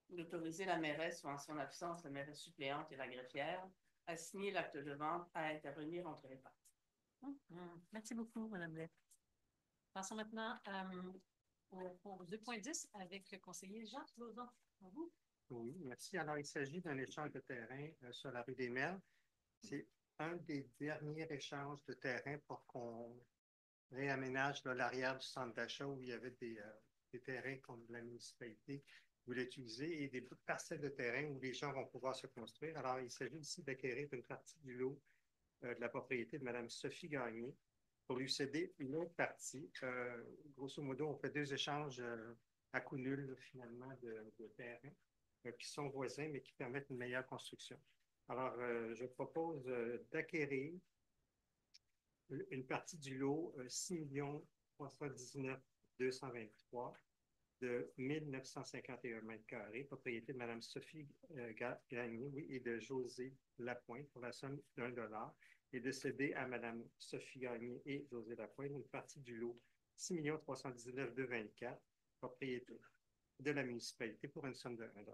D'autoriser la mairesse ou en son absence la mairesse suppléante et la greffière à signer l'acte de vente à intervenir entre les parties.
Merci beaucoup, Mme Lett. Passons maintenant au 2.10 avec le conseiller Jacques Lauzon. À vous.
Oui, merci. Alors, il s'agit d'un échange de terrain sur la rue des Merles. C'est un des derniers échanges de terrain pour qu'on réaménage l'arrière du centre d'achat où il y avait des terrains comme la municipalité voulait utiliser et des parcelles de terrain où les gens vont pouvoir se construire. Alors, il s'agit ici d'acquérir une partie du lot de la propriété de Mme Sophie Gagné pour lui céder une autre partie. Grosso modo, on fait 2 échanges à coût nul, finalement, de terrain qui sont voisins, mais qui permettent une meilleure construction. Alors, je propose d'acquérir une partie du lot 6 319 223 de 1951 mètres carrés, propriété de Mme Sophie Gagné, oui, et de José Lapointe pour la somme d'$1 et de céder à Mme Sophie Gagné et José Lapointe une partie du lot 6 319 224, propriété de la municipalité pour une somme de $1.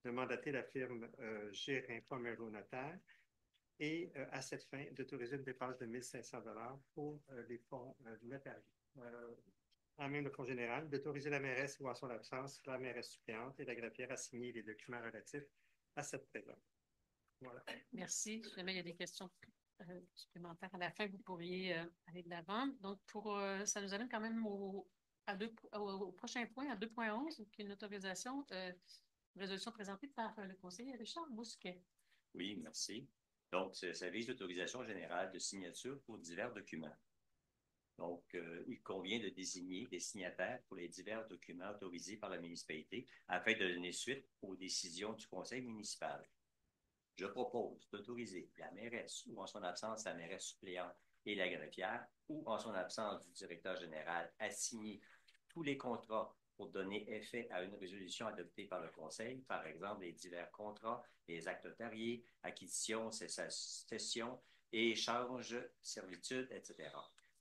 De mandater la firme Gérin Pomerleau Notaire et à cette fin, d'autoriser une dépense de 1 500 $ pour les fonds notariés. En même le fonds général, d'autoriser la mairesse ou en son absence, la mairesse suppléante et la greffière à signer les documents relatifs à cette présence. Voilà.
Merci. Si jamais il y a des questions supplémentaires à la fin, vous pourriez aller de l'avant. Donc, ça nous amène quand même au prochain point, à 2.11, qui est une autorisation, résolution présentée par le conseiller Richard Bousquet.
Oui, merci. Donc, ça vise l'autorisation générale de signature pour divers documents. Donc, il convient de désigner des signataires pour les divers documents autorisés par la municipalité afin de donner suite aux décisions du conseil municipal. Je propose d'autoriser la mairesse ou en son absence la mairesse suppléante et la greffière ou en son absence du directeur général à signer tous les contrats pour donner effet à une résolution adoptée par le conseil, par exemple les divers contrats, les actes notariés, acquisitions, cessions, échanges, servitudes, etc.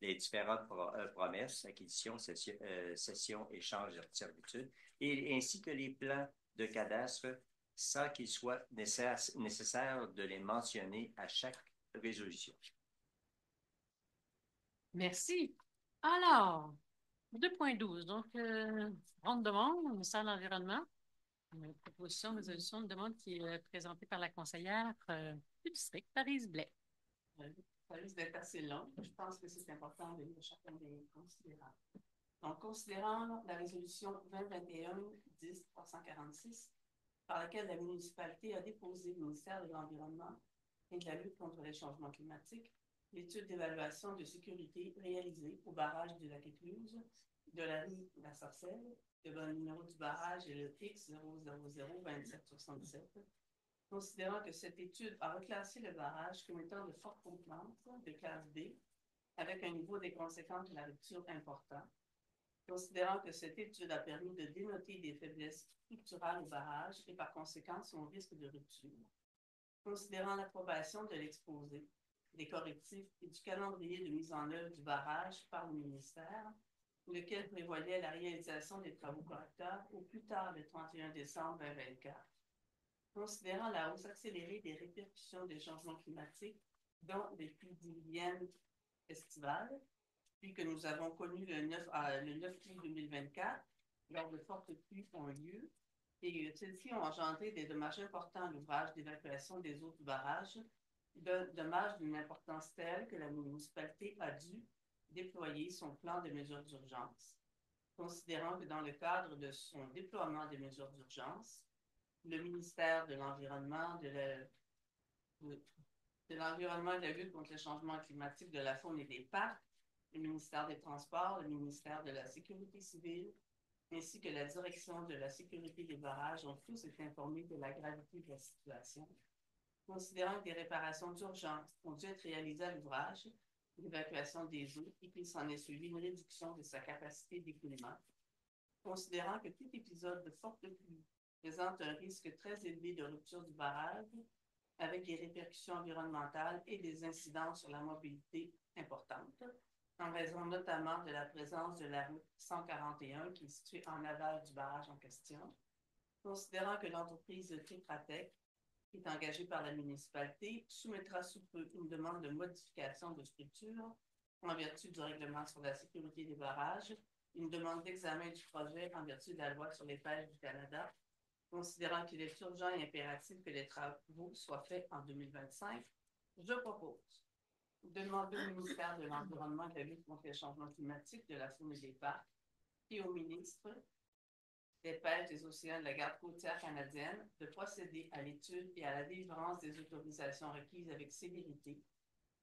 Les différentes promesses, acquisitions, cessions, échanges, servitudes, et ainsi que les plans de cadastre sans qu'il soit nécessaire de les mentionner à chaque résolution.
Merci. Alors, 2.12, donc, ronde de demande, au ministère de l'Environnement. Une proposition de résolution de demande qui est présentée par la conseillère du district, Paris Blais.
Ça risque d'être assez long. Je pense que c'est important de lire chacun des considérants. Donc, considérant la résolution 2021-10-346, par laquelle la municipalité a déposé au ministère de l'Environnement et de la lutte contre les changements climatiques l'étude d'évaluation de sécurité réalisée au barrage du lac Écluse, de la rue La Sarcelle, le numéro du barrage est le X0002777, considérant que cette étude a reclassé le barrage comme étant de forte contenance de classe B, avec un niveau des conséquences de la rupture important, considérant que cette étude a permis de dénoter des faiblesses structurales au barrage et par conséquent son risque de rupture, considérant l'approbation de l'exposé, des correctifs et du calendrier de mise en œuvre du barrage par le ministère, lequel prévoyait la réalisation des travaux correcteurs au plus tard le 31 décembre 2024, considérant la hausse accélérée des répercussions des changements climatiques, dont les pluies diluviennes estivales, puis que nous avons connu le 9 août 2024, lors de fortes pluies ont lieu, et celles-ci ont engendré des dommages importants à l'ouvrage d'évacuation des eaux du barrage, dommages d'une importance telle que la municipalité a dû déployer son plan de mesures d'urgence, considérant que dans le cadre de son déploiement des mesures d'urgence, le ministère de l'Environnement, de l'Environnement et de la lutte contre le changement climatique, de la faune et des parcs, le ministère des Transports, le ministère de la Sécurité civile, ainsi que la direction de la sécurité des barrages ont tous été informés de la gravité de la situation, considérant que des réparations d'urgence ont dû être réalisées à l'ouvrage, l'évacuation des eaux, et qu'il s'en est suivi une réduction de sa capacité d'écoulement, considérant que tout épisode de forte pluie présente un risque très élevé de rupture du barrage, avec des répercussions environnementales et des incidences sur la mobilité importantes, en raison notamment de la présence de la route 141 qui est située en aval du barrage en question, considérant que l'entreprise Tetratec qui est engagé par la municipalité, soumettra sous peu une demande de modification de structure en vertu du règlement sur la sécurité des barrages, une demande d'examen du projet en vertu de la loi sur les pêches du Canada, considérant qu'il est urgent et impératif que les travaux soient faits en 2025, je propose de demander au ministère de l'Environnement et de la lutte contre les changements climatiques, de la faune et des parcs et au ministre des Pêches, des Océans et de la Garde côtière canadienne de procéder à l'étude et à la délivrance des autorisations requises avec célérité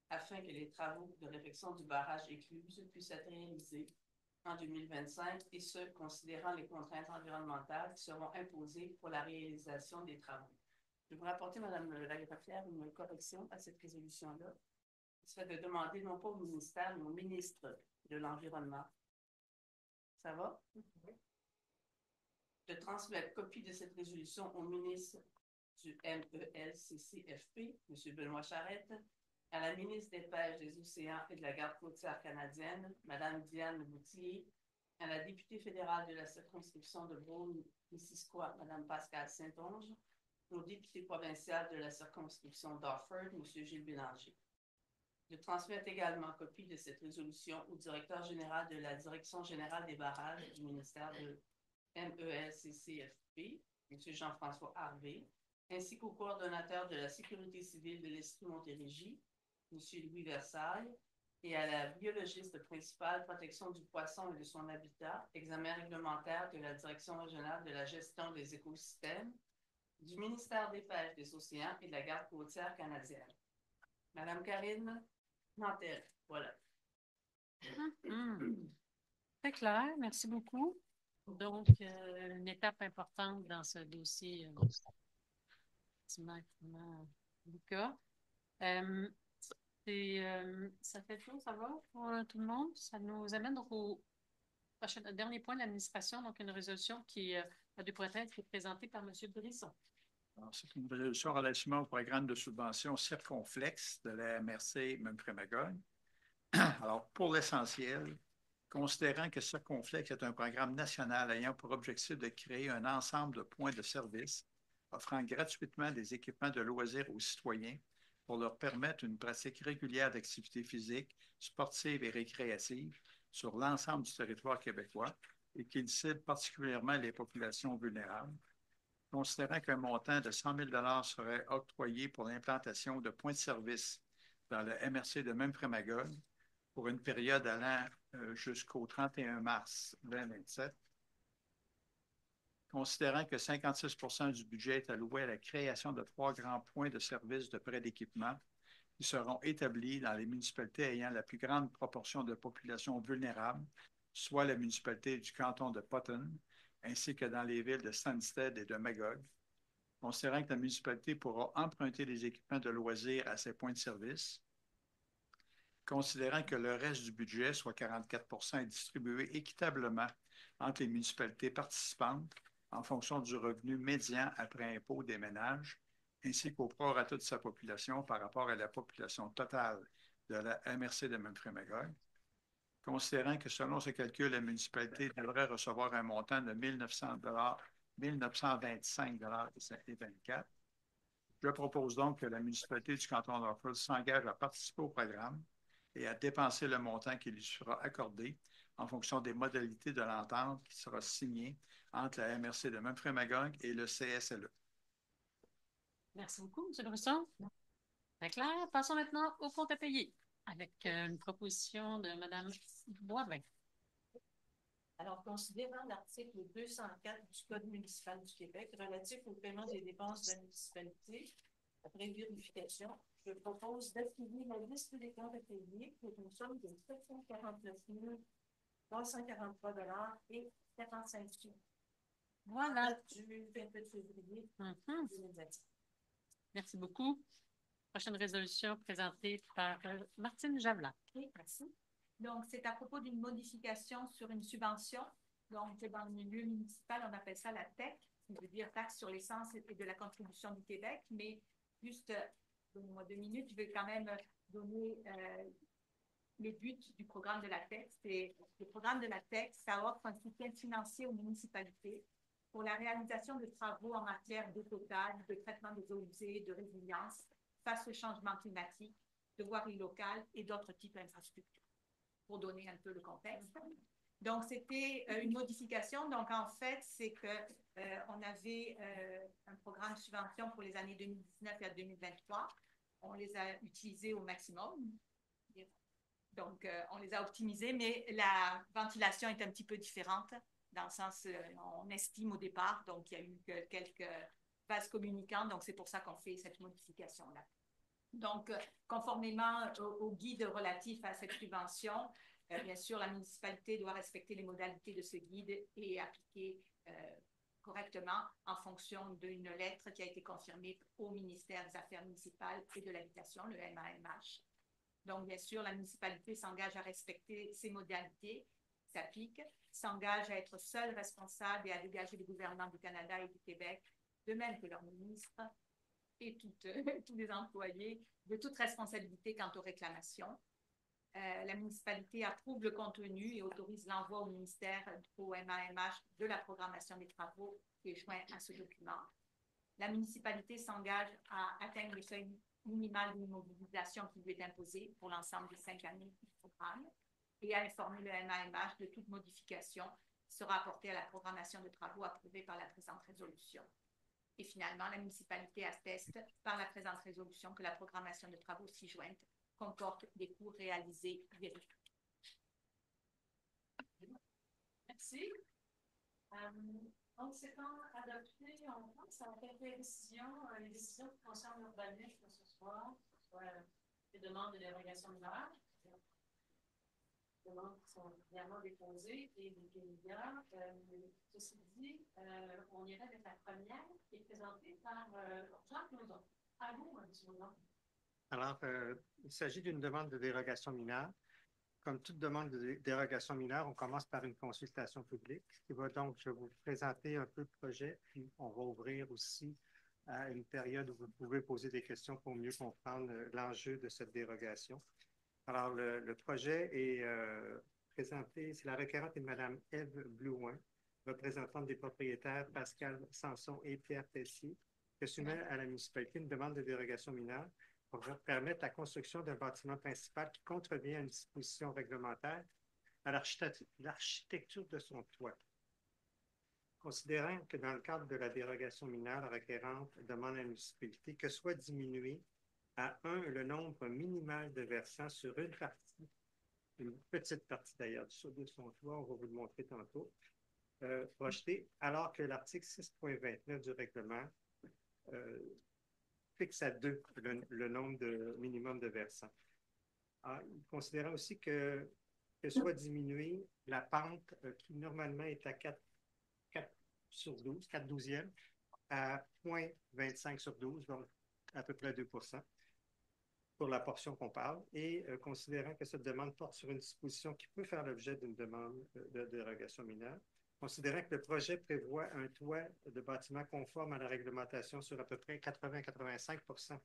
afin que les travaux de réfection du barrage écluse puissent être réalisés en 2025 et ce, considérant les contraintes environnementales qui seront imposées pour la réalisation des travaux. Je vais vous rapporter, Mme la greffière, une correction à cette résolution-là. Il serait de demander non pas au ministère, mais au ministre de l'Environnement. Ça va? De transmettre copie de cette résolution au ministre du MELCCFP, M. Benoît Charette, à la ministre des Pêches, des Océans et de la Garde côtière canadienne, Mme Diane Boutier, à la députée fédérale de la circonscription de Beaune-Missisquoi, Mme Pascale Saint-Onge, au député provincial de la circonscription d'Offord, M. Gilles Bélanger. De transmettre également copie de cette résolution au directeur général de la Direction générale des barrages du ministère de MELCCFP, M. Jean-François Harvey, ainsi qu'au coordonnateur de la sécurité civile de l'Estrie Montérégie, M. Louis Versailles, et à la biologiste principale protection du poisson et de son habitat, examen réglementaire de la Direction régionale de la gestion des écosystèmes, du ministère des Pêches, des Océans et de la Garde côtière canadienne. Madame Karine Nantel, voilà.
Très clair, merci beaucoup. Donc, une étape importante dans ce dossier, effectivement, Lucas. Ça fait tout, ça va pour tout le monde? Ça nous amène donc au dernier point de l'administration, donc une résolution qui pourrait être présentée par M. Brisson.
C'est une résolution relativement au programme de subvention circonflexe de la MRC Memphremagog. Alors, pour l'essentiel, considérant que Circonflexe est un programme national ayant pour objectif de créer un ensemble de points de service offrant gratuitement des équipements de loisirs aux citoyens pour leur permettre une pratique régulière d'activités physiques, sportives et récréatives sur l'ensemble du territoire québécois et qu'il cible particulièrement les populations vulnérables. Considérant qu'un montant de 100 000 $ serait octroyé pour l'implantation de points de service dans le MRC de Memphremagog pour une période allant jusqu'au 31 mars 2027, considérant que 56 % du budget est alloué à la création de 3 grands points de service de prêt d'équipement qui seront établis dans les municipalités ayant la plus grande proportion de population vulnérable, soit la municipalité du canton de Potton, ainsi que dans les villes de Stansted et de Magog, considérant que la municipalité pourra emprunter des équipements de loisirs à ces points de service, considérant que le reste du budget, soit 44 %, est distribué équitablement entre les municipalités participantes en fonction du revenu médian après impôt des ménages, ainsi qu'au prorata de sa population par rapport à la population totale de la MRC de Memphremagog, considérant que selon ce calcul, la municipalité devrait recevoir un montant de 1 925 et 24. Je propose donc que la municipalité du canton d'Orford s'engage à participer au programme et à dépenser le montant qui lui sera accordé en fonction des modalités de l'entente qui sera signée entre la MRC de Memphremagog et le CSLE.
Merci beaucoup, M. Brisson. Très clair. Passons maintenant au compte à payer avec une proposition de Mme Boivin.
Alors, considérant l'article 204 du Code municipal du Québec relatif au paiement des dépenses de la municipalité, après vérification, je propose d'appuyer la liste des comptes à payer pour une somme de 749 343 $ et 45 sous.
Voilà.
Du 28 février 2020.
Merci beaucoup. Prochaine résolution présentée par Martine Javelin.
Oui, merci. Donc, c'est à propos d'une modification sur une subvention. Donc, dans le milieu municipal, on appelle ça la TEC, qui veut dire taxe sur l'essence et de la contribution du Québec. Mais juste, donnez-moi 2 minutes, je vais quand même donner le but du programme de la TEC. Le programme de la TEC, ça offre un soutien financier aux municipalités pour la réalisation de travaux en matière d'eau potable, de traitement des eaux usées, de résilience face au changement climatique, de voirie locale et d'autres types d'infrastructures, pour donner un peu le contexte. Donc, c'était une modification. Donc, en fait, c'est qu'on avait un programme de subvention pour les années 2019 à 2023. On les a utilisés au maximum. Donc, on les a optimisés, mais la ventilation est un petit peu différente, dans le sens, on estime au départ, donc il y a eu quelques vases communicants, donc c'est pour ça qu'on fait cette modification-là. Donc, conformément au guide relatif à cette subvention, bien sûr, la municipalité doit respecter les modalités de ce guide et appliquer correctement en fonction d'une lettre qui a été confirmée au ministère des Affaires municipales et de l'Habitation, le MAMH. Donc, bien sûr, la municipalité s'engage à respecter ces modalités, s'applique, s'engage à être seule responsable et à dégager les gouvernements du Canada et du Québec, de même que leurs ministres et tous les employés, de toute responsabilité quant aux réclamations. La municipalité approuve le contenu et autorise l'envoi au ministère, au MAMH, de la programmation des travaux qui est joint à ce document. La municipalité s'engage à atteindre le seuil minimal d'immobilisation qui lui est imposé pour l'ensemble des 5 années du programme et à informer le MAMH de toute modification qui sera apportée à la programmation de travaux approuvée par la présente résolution. Et finalement, la municipalité atteste par la présente résolution que la programmation de travaux ci-jointe comporte des coûts réalisés vérifiés.
Merci. Donc, s'étant adopté, on pense à quelques décisions, les décisions qui concernent l'urbanisme ce soir, soit les demandes de dérogation mineure, les demandes qui sont évidemment déposées et des médias. Ceci dit, on irait avec la première qui est présentée par Jean Claudon. À vous, M. Claudon.
Alors, il s'agit d'une demande de dérogation mineure. Comme toute demande de dérogation mineure, on commence par une consultation publique qui va donc, je vais vous présenter un peu le projet, puis on va ouvrir aussi à une période où vous pouvez poser des questions pour mieux comprendre l'enjeu de cette dérogation. Alors, le projet est présenté, c'est la requérante est Mme Ève Blouin, représentante des propriétaires Pascal Sanson et Pierre Tessier, qui soumet à la municipalité une demande de dérogation mineure pour permettre la construction d'un bâtiment principal qui contrevient à une disposition réglementaire à l'architecture de son toit. Considérant que dans le cadre de la dérogation mineure, la requérante demande à la municipalité que soit diminué à 1 le nombre minimal de versants sur une partie, une petite partie d'ailleurs de son toit, on va vous le montrer tantôt, projeté, alors que l'article 6.29 du règlement fixe à 2 le nombre minimum de versants. Considérant aussi que soit diminuée la pente qui normalement est à 4 sur 12, 4 douzièmes, à 0,25 sur 12, donc à peu près 2 pour la portion qu'on parle, et considérant que cette demande porte sur une disposition qui peut faire l'objet d'une demande de dérogation mineure, considérant que le projet prévoit un toit de bâtiment conforme à la réglementation sur à peu près 80-85%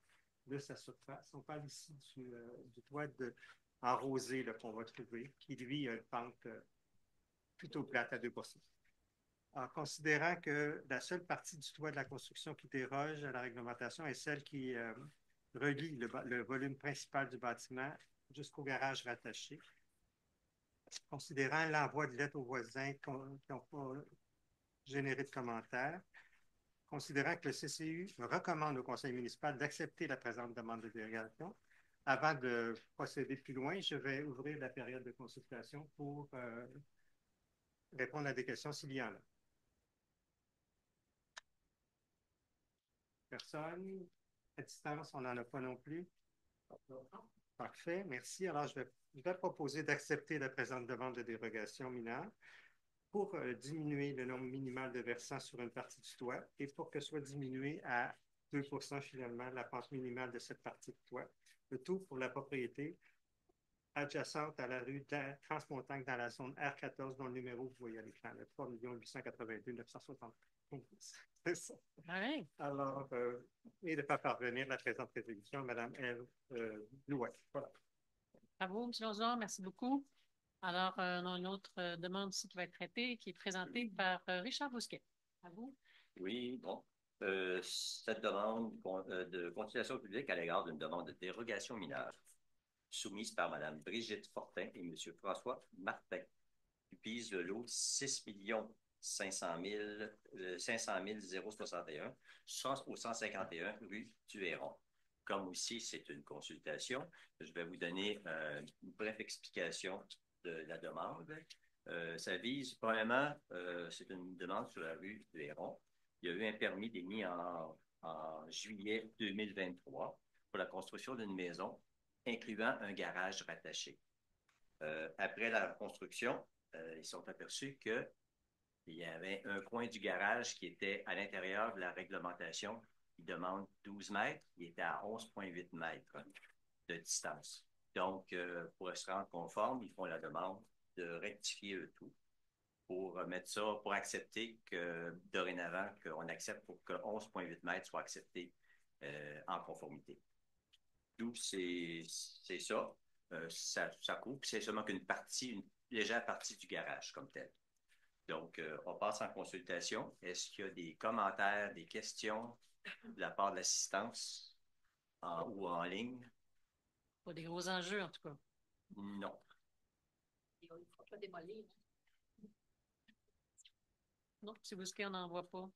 de sa surface. On parle ici du toit en rosé qu'on va trouver, qui lui a une pente plutôt plate à 2%. En considérant que la seule partie du toit de la construction qui déroge à la réglementation est celle qui relie le volume principal du bâtiment jusqu'au garage rattaché, considérant l'envoi de lettres aux voisins qui n'ont pas généré de commentaires, considérant que le CCU recommande au conseil municipal d'accepter la présente demande de dérogation. Avant de procéder plus loin, je vais ouvrir la période de consultation pour répondre à des questions s'il y en a. Personne? À distance, on n'en a pas non plus. Parfait, merci. Alors, je vais proposer d'accepter la présente demande de dérogation mineure pour diminuer le nombre minimal de versants sur une partie du toit et pour que soit diminué à 2% finalement la pente minimale de cette partie du toit. Le tout pour la propriété adjacente à la rue Transmontagne dans la zone R14 dont le numéro, vous voyez à l'écran, le 3 882 960. C'est ça.
Oui.
Alors, et de faire parvenir la présente résolution à Mme Ève Blouin. Voilà.
Bravo, M. Lozon, merci beaucoup. Alors, on a une autre demande ici qui va être traitée, qui est présentée par Richard Bousquet. À vous.
Oui, bon. Cette demande de conciliation publique à l'égard d'une demande de dérogation mineure soumise par Mme Brigitte Fortin et M. François Martin, qui vise le lot 6 500 061 au 151 rue du Héron. Comme aussi c'est une consultation, je vais vous donner une brève explication de la demande. Ça vise, premièrement, c'est une demande sur la rue du Héron. Il y a eu un permis d'émis en juillet 2023 pour la construction d'une maison incluant un garage rattaché. Après la construction, ils sont aperçus qu'il y avait un coin du garage qui était à l'intérieur de la réglementation. Il demande 12 mètres, il était à 11,8 mètres de distance. Donc, pour se rendre conforme, ils font la demande de rectifier le tout pour mettre ça, pour accepter que dorénavant, qu'on accepte pour que 11,8 mètres soit accepté en conformité. D'où c'est ça. Ça couvre, c'est seulement qu'une partie, une légère partie du garage comme tel. Donc, on passe en consultation. Est-ce qu'il y a des commentaires, des questions de la part de l'assistance ou en ligne?
Pas des gros enjeux, en tout cas.
Non.
Il ne faut pas démolir.
Non, si vous on n'en voit pas.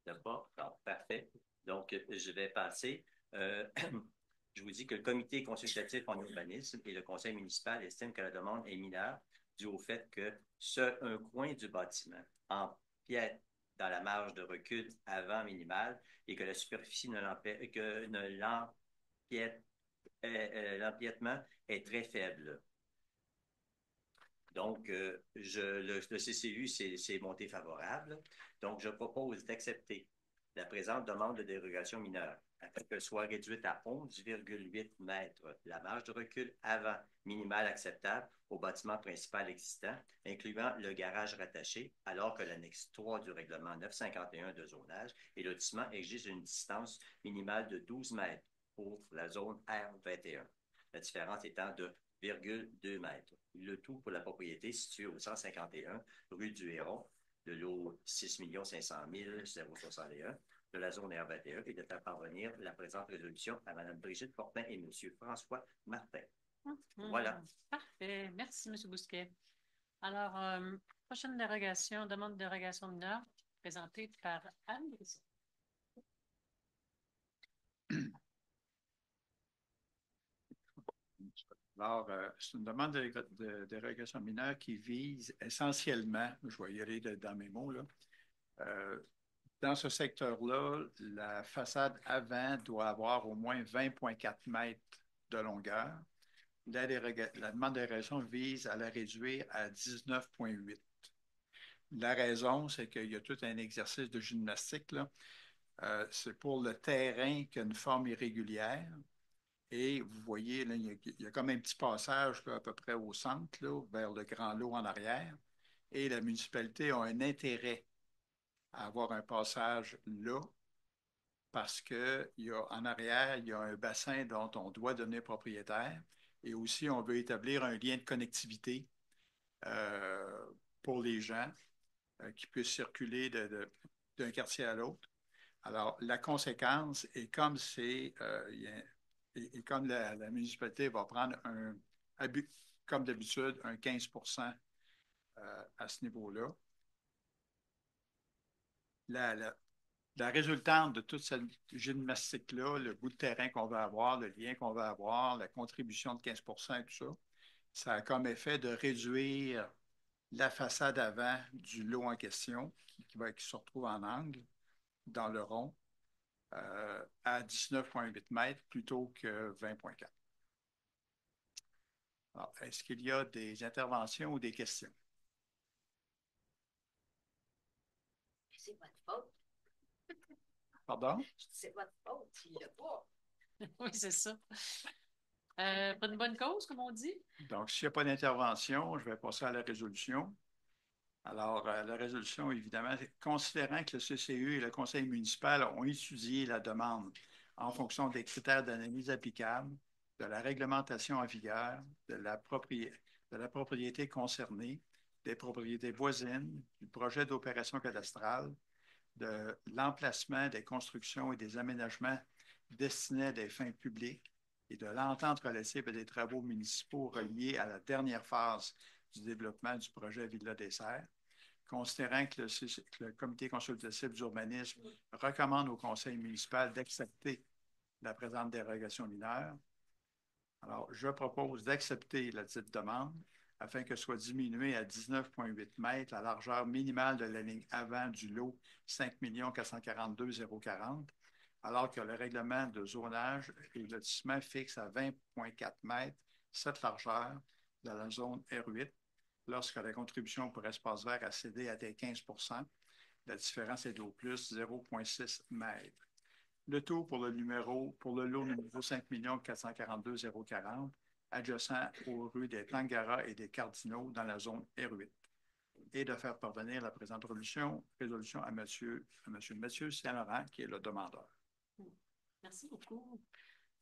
D'accord, parfait. Donc, je vais passer. Je vous dis que le comité consultatif en urbanisme et le conseil municipal estiment que la demande est mineure dû au fait que seul un coin du bâtiment empiète dans la marge de recul avant minimale et que la superficie l'empiètement est très faible. Donc, le CCU s'est monté favorable. Donc, je propose d'accepter la présente demande de dérogation mineure afin qu'elle soit réduite à 11,8 mètres la marge de recul avant minimale acceptable au bâtiment principal existant, incluant le garage rattaché, alors que l'annexe 3 du règlement 951 de zonage et lotissement exige une distance minimale de 12 mètres pour la zone R21. La différence étant de 0,2 mètres. Le tout pour la propriété située au 151 rue du Héron, de lot 6 500 061 de la zone R21 et de faire parvenir la présente résolution à Mme Brigitte Fortin et M. François Martin. Voilà.
Parfait. Merci, M. Bousquet. Alors, prochaine dérogation, demande de dérogation mineure présentée par Anne Brisson.
Alors, c'est une demande de dérogation mineure qui vise essentiellement, je vais y aller dans mes mots, là, dans ce secteur-là, la façade avant doit avoir au moins 20,4 mètres de longueur. La demande de dérogation vise à la réduire à 19,8. La raison, c'est qu'il y a tout un exercice de gymnastique, là. C'est pour le terrain qui a une forme irrégulière. Et vous voyez, là, il y a comme un petit passage là, à peu près au centre, là, vers le grand lot en arrière. Et la municipalité a un intérêt à avoir un passage là parce qu'en arrière, il y a un bassin dont on doit devenir propriétaire. Et aussi, on veut établir un lien de connectivité pour les gens qui puissent circuler d'un quartier à l'autre. Alors, la conséquence est comme comme la municipalité va prendre comme d'habitude, un 15 à ce niveau-là. La résultante de toute cette gymnastique-là, le bout de terrain qu'on va avoir, le lien qu'on va avoir, la contribution de 15 et tout ça, ça a comme effet de réduire la façade avant du lot en question, qui se retrouve en angle, dans le rond, à 19,8 mètres plutôt que 20,4. Alors, est-ce qu'il y a des interventions ou des questions?
C'est votre faute.
Pardon?
C'est votre faute, il l'a pas.
Oui, c'est ça. Pour une bonne cause, comme on dit.
Donc, s'il n'y a pas d'intervention, je vais passer à la résolution. Alors, la résolution, évidemment, considérant que le CCU et le conseil municipal ont étudié la demande en fonction des critères d'analyse applicables, de la réglementation en vigueur, de la propriété concernée, des propriétés voisines, du projet d'opération cadastrale, de l'emplacement des constructions et des aménagements destinés à des fins publiques et de l'entente relative à des travaux municipaux reliés à la dernière phase du développement du projet Villa des Serres, considérant que le comité consultatif d'urbanisme recommande au conseil municipal d'accepter la présente dérogation mineure. Alors, je propose d'accepter la dite demande afin que soit diminuée à 19,8 mètres la largeur minimale de la ligne avant du lot 5 442 040, alors que le règlement de zonage et lotissement fixe à 20,4 mètres cette largeur dans la zone R8, lorsque la contribution pour espace vert a cédé à des 15 la différence est d'au plus 0,6 mètres. Le tout pour le lot numéro 5 442 040, adjacent aux rues des Tangara et des Cardinaux dans la zone R8, et de faire parvenir la présente résolution à M. Mathieu Saint-Laurent, qui est le demandeur.
Merci beaucoup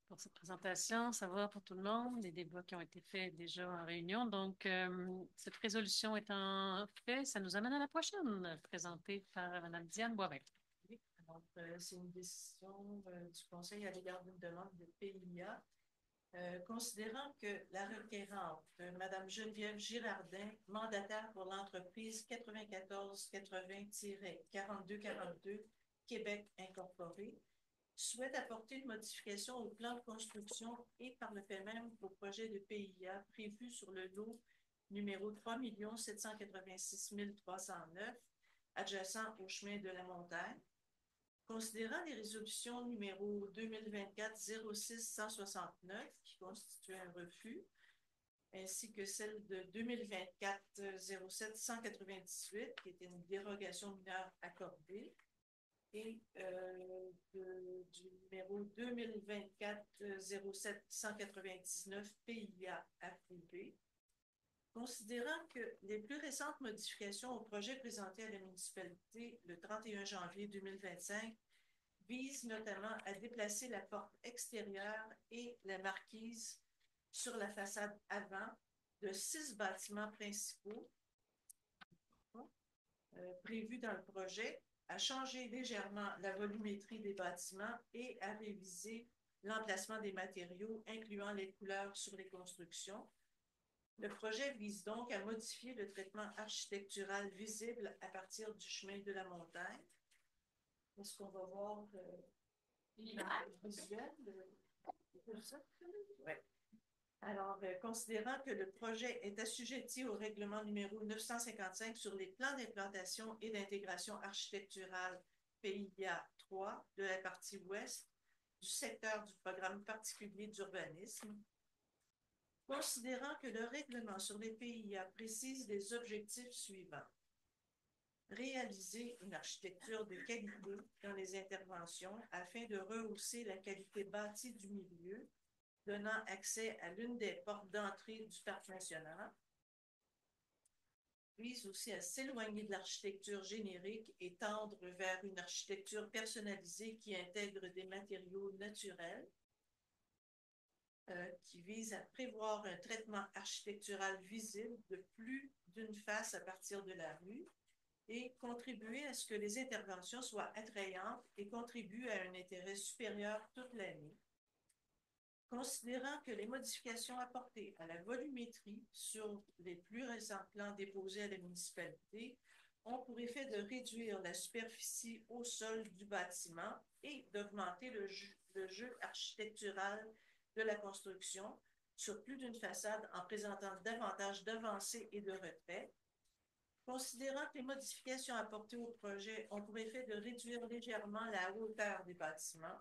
pour cette présentation. Ça va pour tout le monde, les débats qui ont été faits déjà en réunion. Donc, cette résolution étant faite, ça nous amène à la prochaine, présentée par Mme Diane Boisvert.
Donc, c'est une décision du Conseil à l'égard d'une demande de PIA. Considérant que la requérante, Mme Geneviève Girardin, mandataire pour l'entreprise 9480-4242 Québec Incorporé, souhaite apporter une modification au plan de construction et par le fait même au projet de PIA prévu sur le lot numéro 3 786 309, adjacent au chemin de la montagne. Considérant les résolutions numéro 2024-06-169, qui constituent un refus, ainsi que celle de 2024-07-198, qui était une dérogation mineure accordée, et du numéro 2024-07-199 PIA approuvé. Considérant que les plus récentes modifications au projet présenté à la municipalité le 31 janvier 2025 visent notamment à déplacer la porte extérieure et la marquise sur la façade avant de 6 bâtiments principaux prévus dans le projet, à changer légèrement la volumétrie des bâtiments et à réviser l'emplacement des matériaux, incluant les couleurs sur les constructions. Le projet vise donc à modifier le traitement architectural visible à partir du chemin de la montagne. Est-ce qu'on va voir l'image visuelle de ça? Oui. Alors, considérant que le projet est assujetti au règlement numéro 955 sur les plans d'implantation et d'intégration architecturale PIA 3 de la partie ouest du secteur du programme particulier d'urbanisme, considérant que le règlement sur les PIA précise les objectifs suivants. Réaliser une architecture de qualité dans les interventions afin de rehausser la qualité bâtie du milieu, donnant accès à l'une des portes d'entrée du parc national. Vise aussi à s'éloigner de l'architecture générique et tendre vers une architecture personnalisée qui intègre des matériaux naturels, qui vise à prévoir un traitement architectural visible de plus d'une face à partir de la rue et contribuer à ce que les interventions soient attrayantes et contribuent à un intérêt supérieur toute l'année. Considérant que les modifications apportées à la volumétrie sur les plus récents plans déposés à la municipalité ont pour effet de réduire la superficie au sol du bâtiment et d'augmenter le jeu architectural de la construction sur plus d'une façade en présentant davantage d'avancées et de retraits. Considérant que les modifications apportées au projet ont pour effet de réduire légèrement la hauteur des bâtiments,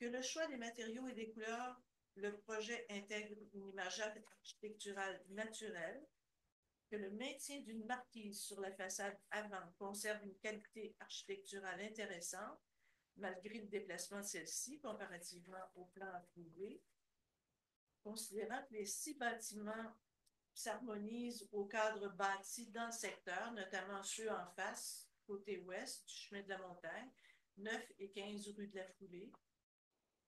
que le choix des matériaux et des couleurs, le projet intègre une image architecturale naturelle, que le maintien d'une marquise sur la façade avant conserve une qualité architecturale intéressante, malgré le déplacement de celle-ci comparativement au plan approuvé, considérant que les 6 bâtiments s'harmonisent au cadre bâti dans le secteur, notamment ceux en face, côté ouest du chemin de la montagne, 9 et 15 rue de la Foulée,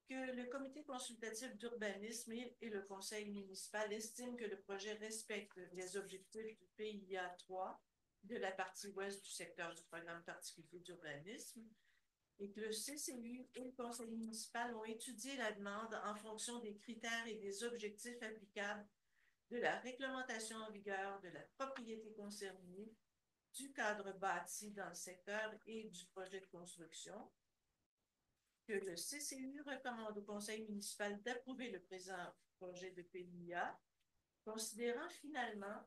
que le comité consultatif d'urbanisme et le conseil municipal estiment que le projet respecte les objectifs du PIA 3 de la partie ouest du secteur du programme particulier d'urbanisme et que le CCU et le conseil municipal ont étudié la demande en fonction des critères et des objectifs applicables de la réglementation en vigueur de la propriété concernée, du cadre bâti dans le secteur et du projet de construction, que le CCU recommande au conseil municipal d'approuver le présent projet de PIA, considérant finalement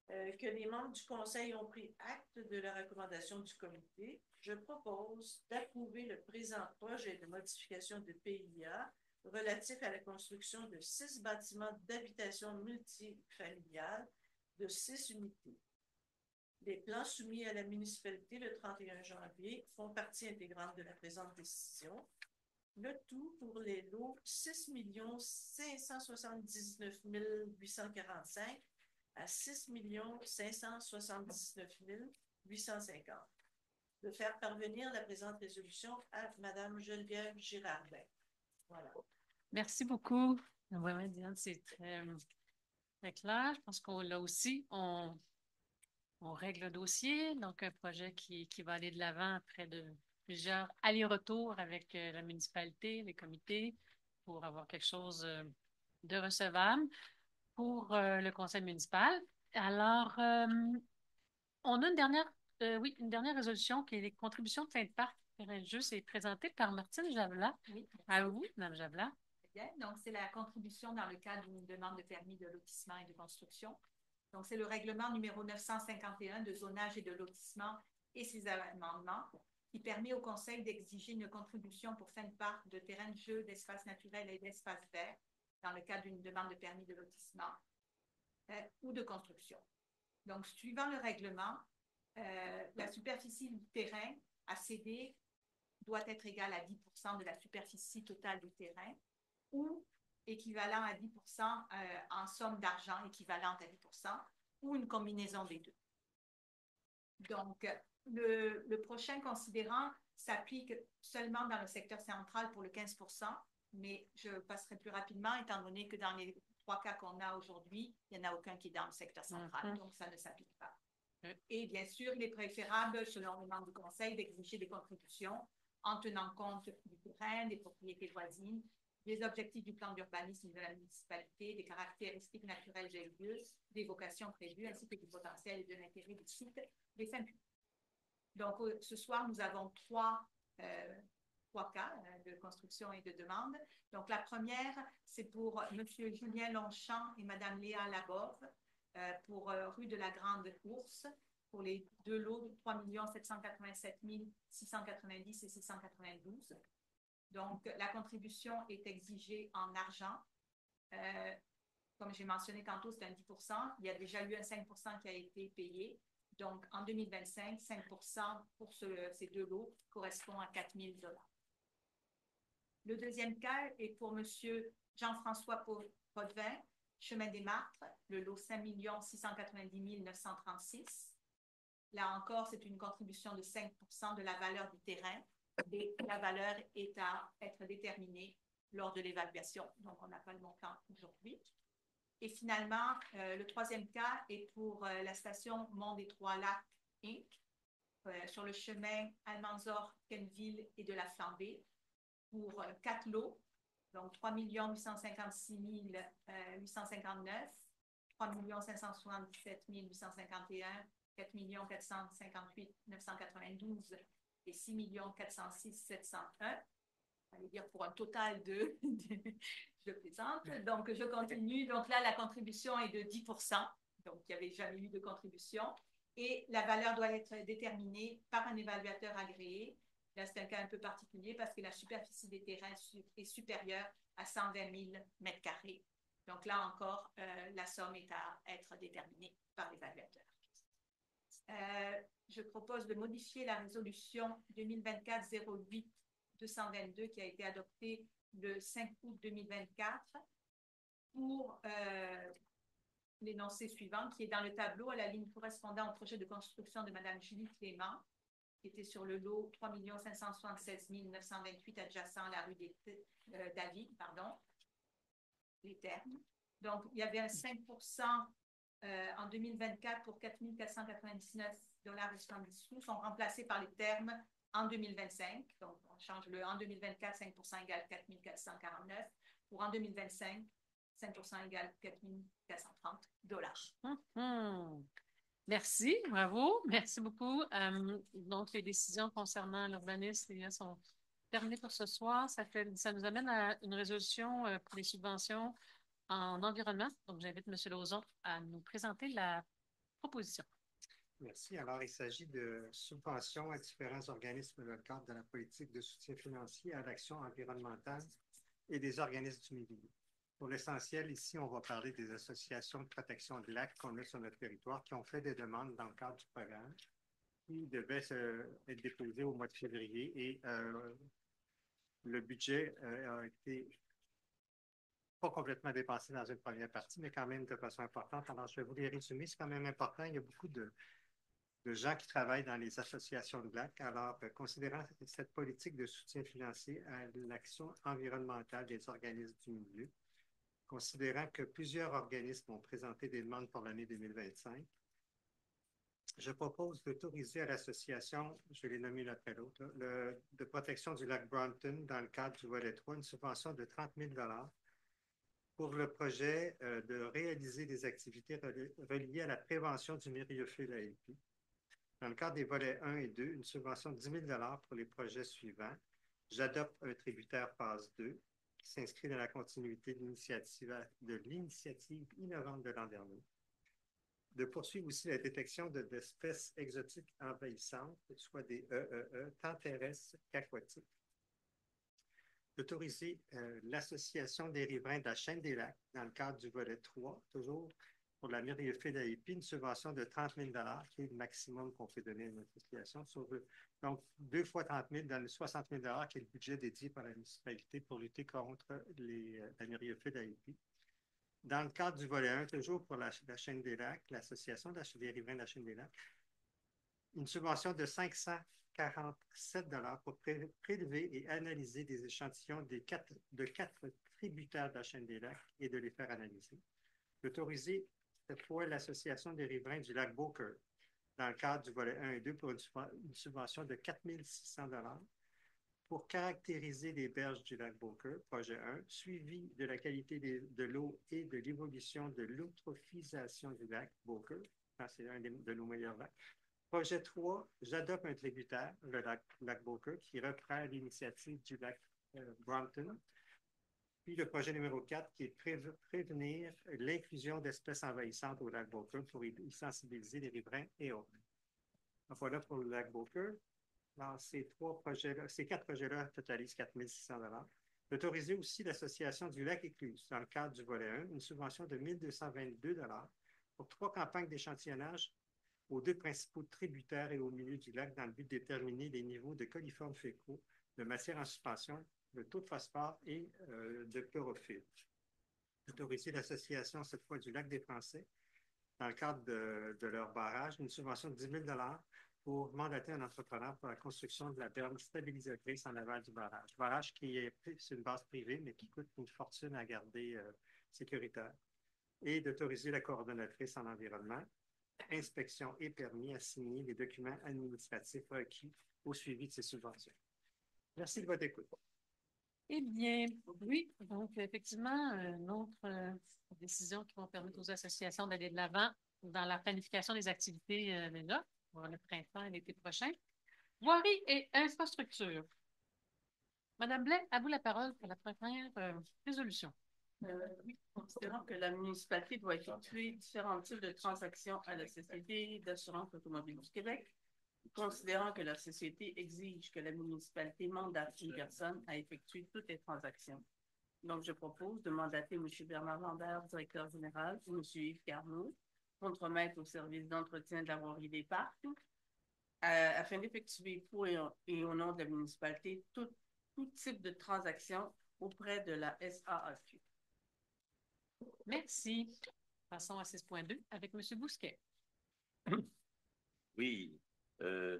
que les membres du conseil ont pris acte de la recommandation du comité, je propose d'approuver le présent projet de modification de PIA relatif à la construction de 6 bâtiments d'habitation multifamiliale de 6 unités. Les plans soumis à la municipalité le 31 janvier font partie intégrante de la présente décision. Le tout pour les lots 6 579 845 à 6 579 850. De faire parvenir la présente résolution à Mme Geneviève Girardin. Voilà.
Merci beaucoup. Oui, Diane, c'est très, très clair. Je pense qu'on l'a aussi. On règle le dossier, donc un projet qui va aller de l'avant après de plusieurs allers-retours avec la municipalité, les comités, pour avoir quelque chose de recevable pour le conseil municipal. Alors, on a une dernière résolution qui est les contributions de fin de parc terrain de jeu. C'est présenté par Martine Javelat.
Oui.
À vous, Mme Javelat.
Bien. Donc, c'est la contribution dans le cadre d'une demande de permis de lotissement et de construction. Donc, c'est le règlement numéro 951 de zonage et de lotissement et ses amendements qui permet au Conseil d'exiger une contribution pour fin de parc de terrain de jeu, d'espaces naturels et d'espaces verts dans le cadre d'une demande de permis de lotissement ou de construction. Donc, suivant le règlement, la superficie du terrain à céder doit être égale à 10% de la superficie totale du terrain ou équivalent à 10% en somme d'argent équivalente à 10% ou une combinaison des deux. Donc, le prochain considérant s'applique seulement dans le secteur central pour le 15%, mais je passerai plus rapidement étant donné que dans les 3 cas qu'on a aujourd'hui, il n'y en a aucun qui est dans le secteur central, donc ça ne s'applique pas. Et bien sûr, il est préférable, selon les membres du conseil, d'exiger des contributions en tenant compte du terrain, des propriétés voisines, des objectifs du plan d'urbanisme de la municipalité, des caractéristiques naturelles géologiques, des vocations prévues, ainsi que du potentiel et de l'intérêt du site, des fins publiques. Donc, ce soir, nous avons trois cas de construction et de demande. Donc, la première, c'est pour M. Julien Longchamp et Mme Léa Labove pour rue de la Grande Ourse, pour les 2 lots de 3 787 690 et 692. Donc, la contribution est exigée en argent. Comme j'ai mentionné tantôt, c'est un 10%. Il y a déjà eu un 5% qui a été payé. Donc, en 2025, 5% pour ces 2 lots correspond à 4 000 $. Le deuxième cas est pour M. Jean-François Potvin, Chemin des Martres, le lot 5 690 936. Là encore, c'est une contribution de 5% de la valeur du terrain. Et la valeur est à être déterminée lors de l'évaluation. Donc, on n'a pas le montant aujourd'hui. Et finalement, le troisième cas est pour la station Mont des Trois-Lacs Inc. Sur le chemin Almanzor-Kenville et de la Flambée pour 4 lots. Donc, 3 856 859, 3 577 851, 4 458 992 et 6 406 701. Ça veut dire pour un total de je plaisante. Donc, je continue. Donc là, la contribution est de 10%. Donc, il n'y avait jamais eu de contribution. Et la valeur doit être déterminée par un évaluateur agréé. Là, c'est un cas un peu particulier parce que la superficie des terrains est supérieure à 120 000 m². Donc là encore, la somme est à être déterminée par l'évaluateur. Je propose de modifier la résolution 2024-08-222 qui a été adoptée le 5 août 2024 pour l'énoncé suivant qui est dans le tableau à la ligne correspondant au projet de construction de Mme Julie Clément qui était sur le lot 3 576 928 adjacent à la rue David, les Termes. Donc, il y avait un 5% en 2024 pour 4 499,70 sont remplacés par les termes en 2025. Donc, on change le en 2024, 5 égale 4 449. Pour en 2025, 5 égale 4 $430.
Merci, bravo. Merci beaucoup. Donc, les décisions concernant l'urbanisme sont terminées pour ce soir. Ça nous amène à une résolution pour les subventions en environnement. Donc, j'invite M. Lauzon à nous présenter la proposition.
Merci. Alors, il s'agit de subventions à différents organismes dans le cadre de la politique de soutien financier à l'action environnementale et des organismes du milieu. Pour l'essentiel, ici, on va parler des associations de protection de lacs qu'on a sur notre territoire qui ont fait des demandes dans le cadre du programme qui devaient être déposées au mois de février et le budget a été pas complètement dépensé dans une première partie, mais quand même de façon importante. Alors, je vais vous les résumer. C'est quand même important. Il y a beaucoup de gens qui travaillent dans les associations de lacs. Alors, considérant cette politique de soutien financier à l'action environnementale des organismes du milieu, considérant que plusieurs organismes ont présenté des demandes pour l'année 2025, je propose d'autoriser à l'association, je l'ai nommé l'un après l'autre, de protection du lac Brompton dans le cadre du volet 3, une subvention de 30 000 pour le projet de réaliser des activités reliées à la prévention du myriophylle ALP. Dans le cadre des volets 1 et 2, une subvention de 10 000 pour les projets suivants. J'adopte un tributaire phase 2 qui s'inscrit dans la continuité de l'initiative innovante de l'an dernier. De poursuivre aussi la détection d'espèces exotiques envahissantes, soit des EEE, tant terrestres qu'aquatiques. D'autoriser l'Association des riverains de la chaîne des lacs, dans le cadre du volet 3, toujours pour la myriophylle AIP, une subvention de 30 000 qui est le maximum qu'on peut donner à une association. Donc, 2 fois 30 000 dans les 60 000 qui est le budget dédié par la municipalité pour lutter contre la myriophylle AIP. Dans le cadre du volet 1, toujours pour la chaîne des lacs, l'Association des riverains de la chaîne des lacs, une subvention de 547 pour prélever et analyser des échantillons de 4 tributaires de la chaîne des lacs et de les faire analyser. D'autoriser cette fois l'Association des riverains du lac Beaucoeur dans le cadre du volet 1 et 2 pour une subvention de 4 600 pour caractériser les berges du lac Beaucoeur, projet 1, suivi de la qualité de l'eau et de l'évolution de l'eutrophisation du lac Beaucoeur. C'est un de nos meilleurs lacs. Projet 3, j'adopte un tributaire, le lac Beaucoeur, qui reprend l'initiative du lac Brompton. Puis le projet numéro 4, qui est prévenir l'inclusion d'espèces envahissantes au lac Beaucoeur pour y sensibiliser les riverains et autres. Donc voilà pour le lac Beaucoeur. Dans ces 4 projets-là totalisent 4 600 D'autoriser aussi l'Association du lac Écluse, dans le cadre du volet 1, une subvention de 1 222 pour 3 campagnes d'échantillonnage aux 2 principaux tributaires et au milieu du lac dans le but de déterminer les niveaux de coliformes fécaux, de matière en suspension, de taux de phosphore et de chlorophylle. D'autoriser l'association, cette fois du lac des Français, dans le cadre de leur barrage, une subvention de 10 000 pour mandater un entrepreneur pour la construction de la berme stabilisatrice en aval du barrage. Le barrage qui est une base privée, mais qui coûte une fortune à garder sécuritaire. Et d'autoriser la coordonnatrice en environnement, inspection et permis à signer les documents administratifs requis au suivi de ces subventions. Merci de votre écoute.
Eh bien, oui, donc effectivement, une autre décision qui va permettre aux associations d'aller de l'avant dans la planification des activités là, pour le printemps et l'été prochain. Voirie et infrastructure. Madame Blais, à vous la parole pour la première résolution.
Oui, considérant que la municipalité doit effectuer différents types de transactions à la Société d'assurance automobile du Québec, considérant que la société exige que la municipalité mandate une personne à effectuer toutes les transactions. Donc, je propose de mandater M. Bernard Lambert, directeur général, et M. Yves Carnot, contremaître au service d'entretien de la voirie des parcs, afin d'effectuer pour et au nom de la municipalité tout type de transaction auprès de la SAAQ.
Merci. Passons à 6.2 avec M. Bousquet.
Oui,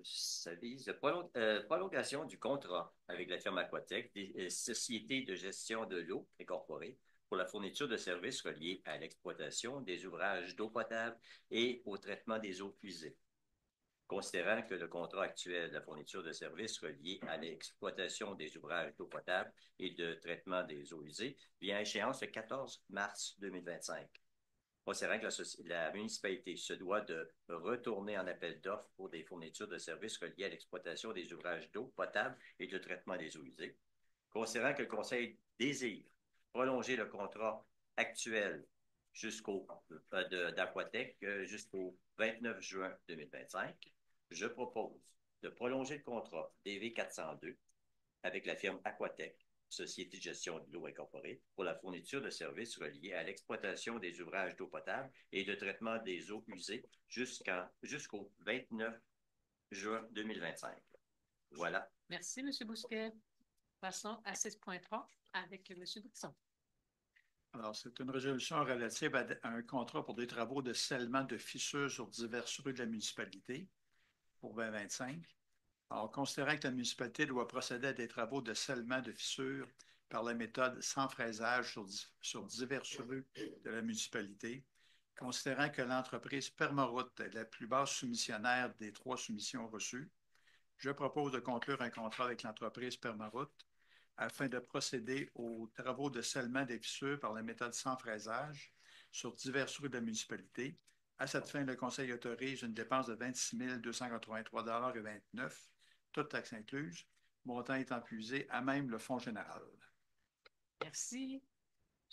ça vise la prolongation du contrat avec la firme Aquatec des sociétés de gestion de l'eau incorporées pour la fourniture de services reliés à l'exploitation des ouvrages d'eau potable et au traitement des eaux usées. Considérant que le contrat actuel de la fourniture de services reliés à l'exploitation des ouvrages d'eau potable et de traitement des eaux usées vient à échéance le 14 mars 2025. Considérant que la municipalité se doit de retourner en appel d'offres pour des fournitures de services reliés à l'exploitation des ouvrages d'eau potable et de traitement des eaux usées. Considérant que le Conseil désire prolonger le contrat actuel d'Aquatec jusqu'au 29 juin 2025, je propose de prolonger le contrat DV 402 avec la firme Aquatec, Société de gestion de l'eau incorporée, pour la fourniture de services reliés à l'exploitation des ouvrages d'eau potable et de traitement des eaux usées jusqu'au 29 juin 2025. Voilà.
Merci, M. Bousquet. Passons à 6.3 avec M. Boutson.
Alors, c'est une résolution relative à un contrat pour des travaux de scellement de fissures sur diverses rues de la municipalité pour 2025. Alors, considérant que la municipalité doit procéder à des travaux de scellement de fissures par la méthode sans fraisage sur diverses rues de la municipalité, considérant que l'entreprise Permaroute est la plus basse soumissionnaire des 3 soumissions reçues, je propose de conclure un contrat avec l'entreprise Permaroute afin de procéder aux travaux de scellement des fissures par la méthode sans fraisage sur diverses rues de la municipalité. À cette fin, le Conseil autorise une dépense de 26 283,29 $, toutes taxes incluses, montant étant puisé à même le fonds général.
Merci.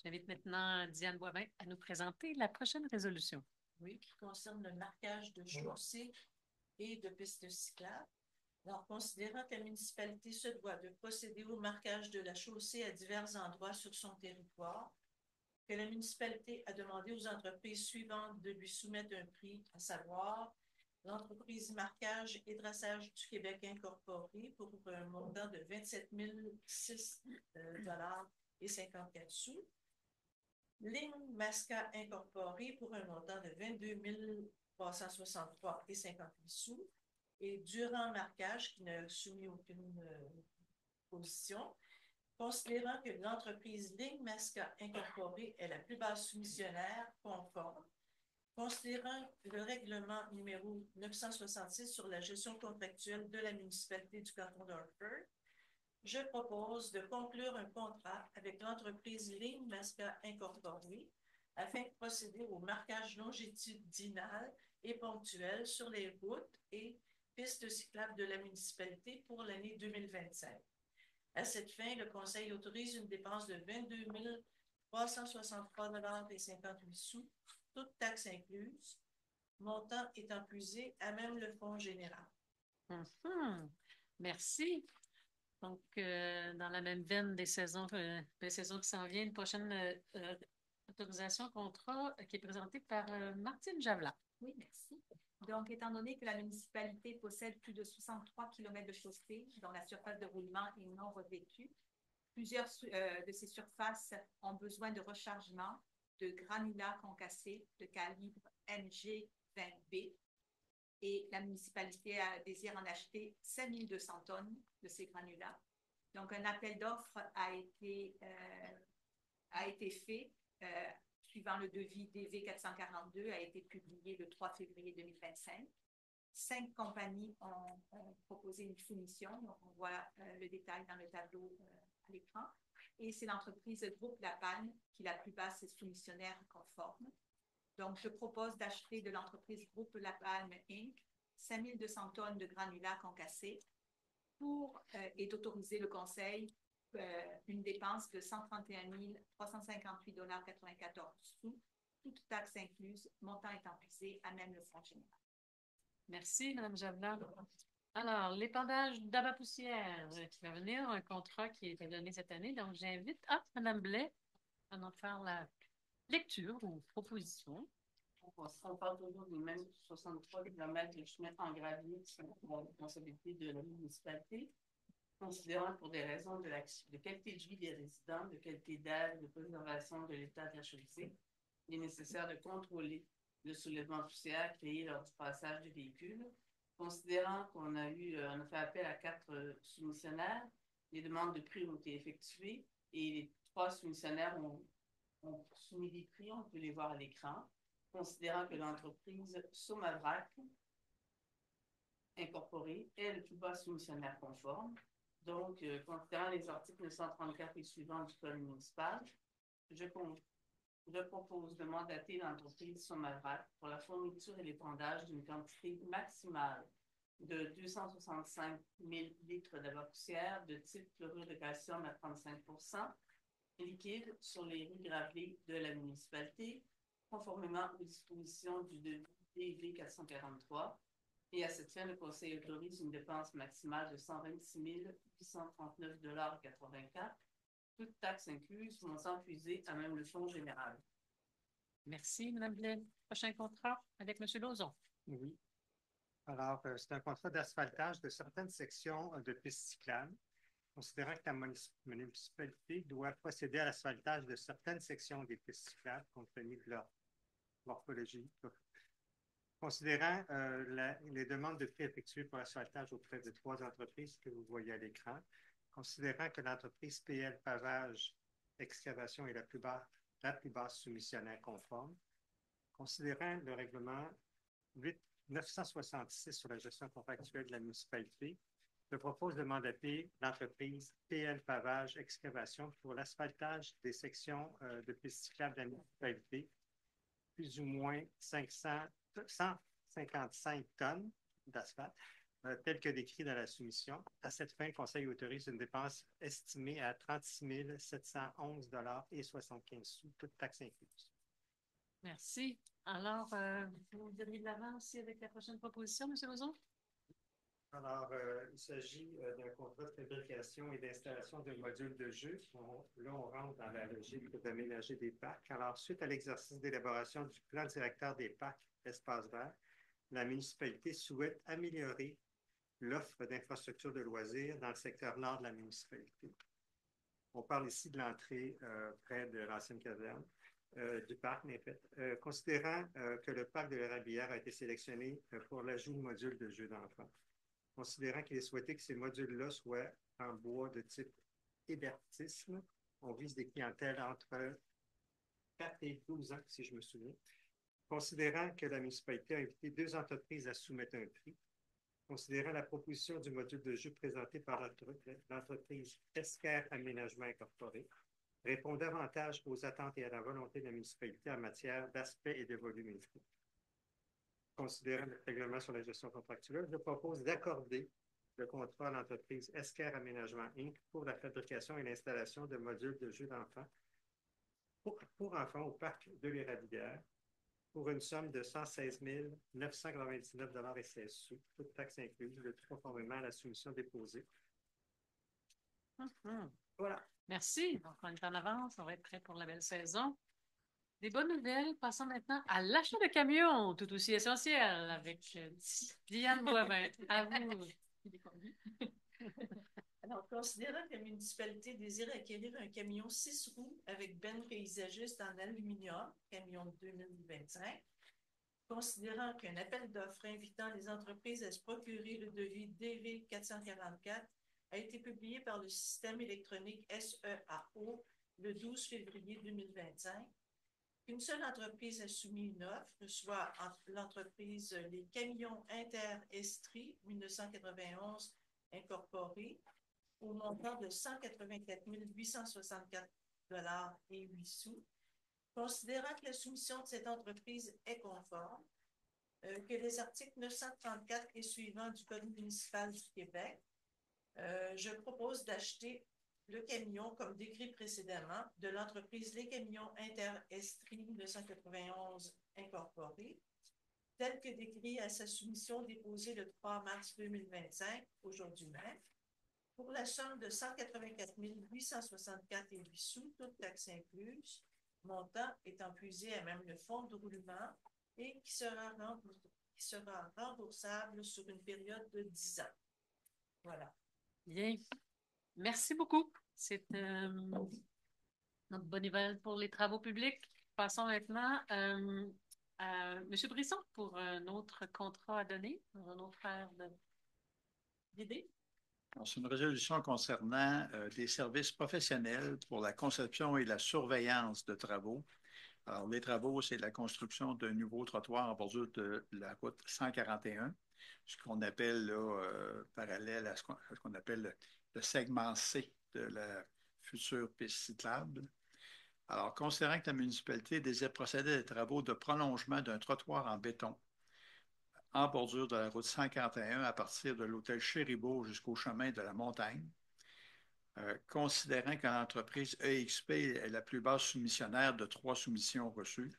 J'invite maintenant Diane Boivin à nous présenter la prochaine résolution.
Oui, qui concerne le marquage de chaussées et de pistes cyclables. Alors, considérant que la municipalité se doit de procéder au marquage de la chaussée à divers endroits sur son territoire, que la municipalité a demandé aux entreprises suivantes de lui soumettre un prix, à savoir l'entreprise Marquage et Drassage du Québec incorporée pour un montant de 27 006 $ et 54 sous, Ligne Masca incorporée pour un montant de 22 363 et 58 sous, et Durand Marquage, qui n'a soumis aucune position, considérant que l'entreprise Ligne Masca incorporée est la plus basse soumissionnaire conforme, considérant le règlement numéro 966 sur la gestion contractuelle de la municipalité du canton d'Hartford, je propose de conclure un contrat avec l'entreprise Ligne Masca incorporée afin de procéder au marquage longitudinal et ponctuel sur les routes et pistes cyclables de la municipalité pour l'année 2025. À cette fin, le Conseil autorise une dépense de 22 363 et 58 sous, toutes taxes incluses, montant étant puisé à même le fonds général.
Merci. Donc, dans la même veine des saisons qui s'en viennent, une prochaine autorisation contrat qui est présentée par Martine Javelin.
Oui, merci. Donc, étant donné que la municipalité possède plus de 63 km de chaussée dont la surface de roulement est non revêtue, plusieurs de ces surfaces ont besoin de rechargement de granulats concassés de calibre NG20B et la municipalité désire en acheter 5200 tonnes de ces granulats. Donc, un appel d'offres a été fait suivant le devis DV 442 a été publié le 3 février 2025. 5 compagnies ont proposé une soumission. Donc, on voit le détail dans le tableau à l'écran. Et c'est l'entreprise Groupe La Palme qui est la plus basse soumissionnaire conforme. Donc, je propose d'acheter de l'entreprise Groupe La Palme Inc. 5200 tonnes de granulats concassés et d'autoriser le Conseil une dépense de 131 358,94 $, toutes taxes incluses, montant étant puisé à même le fonds général.
Merci, Mme Javelin. Alors, l'épandage d'abat-poussière qui va venir, un contrat qui a été donné cette année. Donc, j'invite Mme Blais à nous faire la lecture ou proposition.
On parle toujours des mêmes 63 km de chemin en gravier qui sont la responsabilité de la municipalité, considérant pour des raisons de qualité de vie des résidents, de qualité d'air, de préservation de l'état de la chaussée, il est nécessaire de contrôler le soulèvement de poussière créé lors du passage des véhicules. Considérant qu'on a fait appel à 4 soumissionnaires, les demandes de prix ont été effectuées et les 3 soumissionnaires ont On soumet des prix, on peut les voir à l'écran, considérant que l'entreprise Somavrac incorporée est le plus bas soumissionnaire conforme. Donc, considérant les articles 934 et suivants du Code municipal, je propose de mandater l'entreprise Somavrac pour la fourniture et l'épandage d'une quantité maximale de 265 000 litres d'avapoussière de type chlorure de calcium à 35 liquide sur les rues gravelées de la municipalité, conformément aux dispositions du devis DV 443. Et à cette fin, le Conseil autorise une dépense maximale de 126 839,84 $, toutes taxes incluses, montant puisé à même le fonds général.
Merci, Mme Blais. Prochain contrat avec M. Lauzon.
Oui. Alors, c'est un contrat d'asphaltage de certaines sections de pistes cyclables. Considérant que la municipalité doit procéder à l'asphaltage de certaines sections des pistes cyclables compte tenu de leur morphologie. Considérant les demandes de prix effectuées pour l'asphaltage auprès de 3 entreprises que vous voyez à l'écran, considérant que l'entreprise PL Pavage Excavation est la plus basse soumissionnaire conforme, considérant le règlement 966 sur la gestion contractuelle de la municipalité, je propose de mandater l'entreprise PL Pavage Excavation pour l'asphaltage des sections de pistes cyclables de la municipalité, plus ou moins 155 tonnes d'asphalte, tel que décrit dans la soumission. À cette fin, le Conseil autorise une dépense estimée à 36 711,75 $, toutes taxes incluses.
Merci. Alors, vous diriez de l'avant aussi avec la prochaine proposition, M. Lauzon?
Alors, il s'agit d'un contrat de fabrication et d'installation de modules de jeu. Là, on rentre dans la logique d'aménager des parcs. Alors, suite à l'exercice d'élaboration du plan directeur des parcs espaces verts, la municipalité souhaite améliorer l'offre d'infrastructures de loisirs dans le secteur nord de la municipalité. On parle ici de l'entrée près de l'ancienne caserne du parc, mais considérant que le parc de l'Érablière a été sélectionné pour l'ajout de modules de jeux d'enfants. Considérant qu'il est souhaité que ces modules-là soient en bois de type hébertisme, on vise des clientèles entre 4 et 12 ans, si je me souviens. Considérant que la municipalité a invité 2 entreprises à soumettre un prix, considérant la proposition du module de jeu présenté par l'entreprise Esquerre Aménagement Incorporé, répond davantage aux attentes et à la volonté de la municipalité en matière d'aspect et de volumétrie. Considérant le règlement sur la gestion contractuelle, je propose d'accorder le contrat à l'entreprise Esquerre Aménagement Inc. pour la fabrication et l'installation de modules de jeux d'enfants pour enfants au parc de l'Érablière pour une somme de 116 999,16 $, toutes taxes incluses, le tout conformément à la soumission déposée. Voilà.
Merci. Donc, on est en avance. On va être prêt pour la belle saison. Des bonnes nouvelles. Passons maintenant à l'achat de camions, tout aussi essentiel, avec Diane Boivin. À vous.
Alors, considérant que la municipalité désire acquérir un camion 6 roues avec benne paysagiste en aluminium, camion 2025, considérant qu'un appel d'offres invitant les entreprises à se procurer le devis DV 444 a été publié par le système électronique SEAO le 12 février 2025, une seule entreprise a soumis une offre, soit l'entreprise Les Camions Inter-Estrie 1991 incorporée, au montant de 184 864,08 $, considérant que la soumission de cette entreprise est conforme, que les articles 934 et suivants du Code municipal du Québec, je propose d'acheter le camion, comme décrit précédemment, de l'entreprise Les Camions Inter-Estrie 1991 incorporée, tel que décrit à sa soumission déposée le 3 mars 2025, aujourd'hui même, pour la somme de 184 864,08 $, toutes taxes incluses, montant étant puisé à même le fonds de roulement et qui sera remboursable sur une période de 10 ans. Voilà.
Bien. Merci beaucoup. C'est notre bonne nouvelle pour les travaux publics. Passons maintenant à M. Brisson pour un autre contrat à donner, dans un autre aire d'idées.
C'est une résolution concernant des services professionnels pour la conception et la surveillance de travaux. Alors, les travaux, c'est la construction d'un nouveau trottoir en bordure de la route 141, ce qu'on appelle, là, parallèle à ce qu'on appelle le segment C de la future piste cyclable. Alors, considérant que la municipalité désire procéder à des travaux de prolongement d'un trottoir en béton en bordure de la route 141 à partir de l'hôtel Chéribeau jusqu'au chemin de la Montagne, considérant que l'entreprise EXP est la plus basse soumissionnaire de 3 soumissions reçues.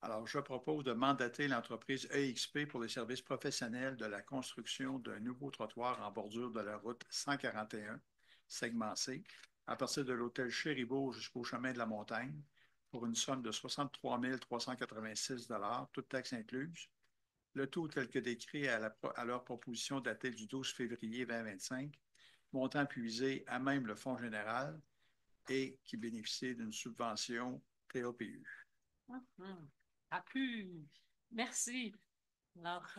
Alors, je propose de mandater l'entreprise EXP pour les services professionnels de la construction d'un nouveau trottoir en bordure de la route 141, segment C, à partir de l'hôtel Chéribeau jusqu'au chemin de la Montagne, pour une somme de 63 386 toutes taxes incluses. Le tout tel que décrit à leur proposition datée du 12 février 2025, montant puisé à même le Fonds général et qui bénéficie d'une subvention TAPU.
Merci. Alors,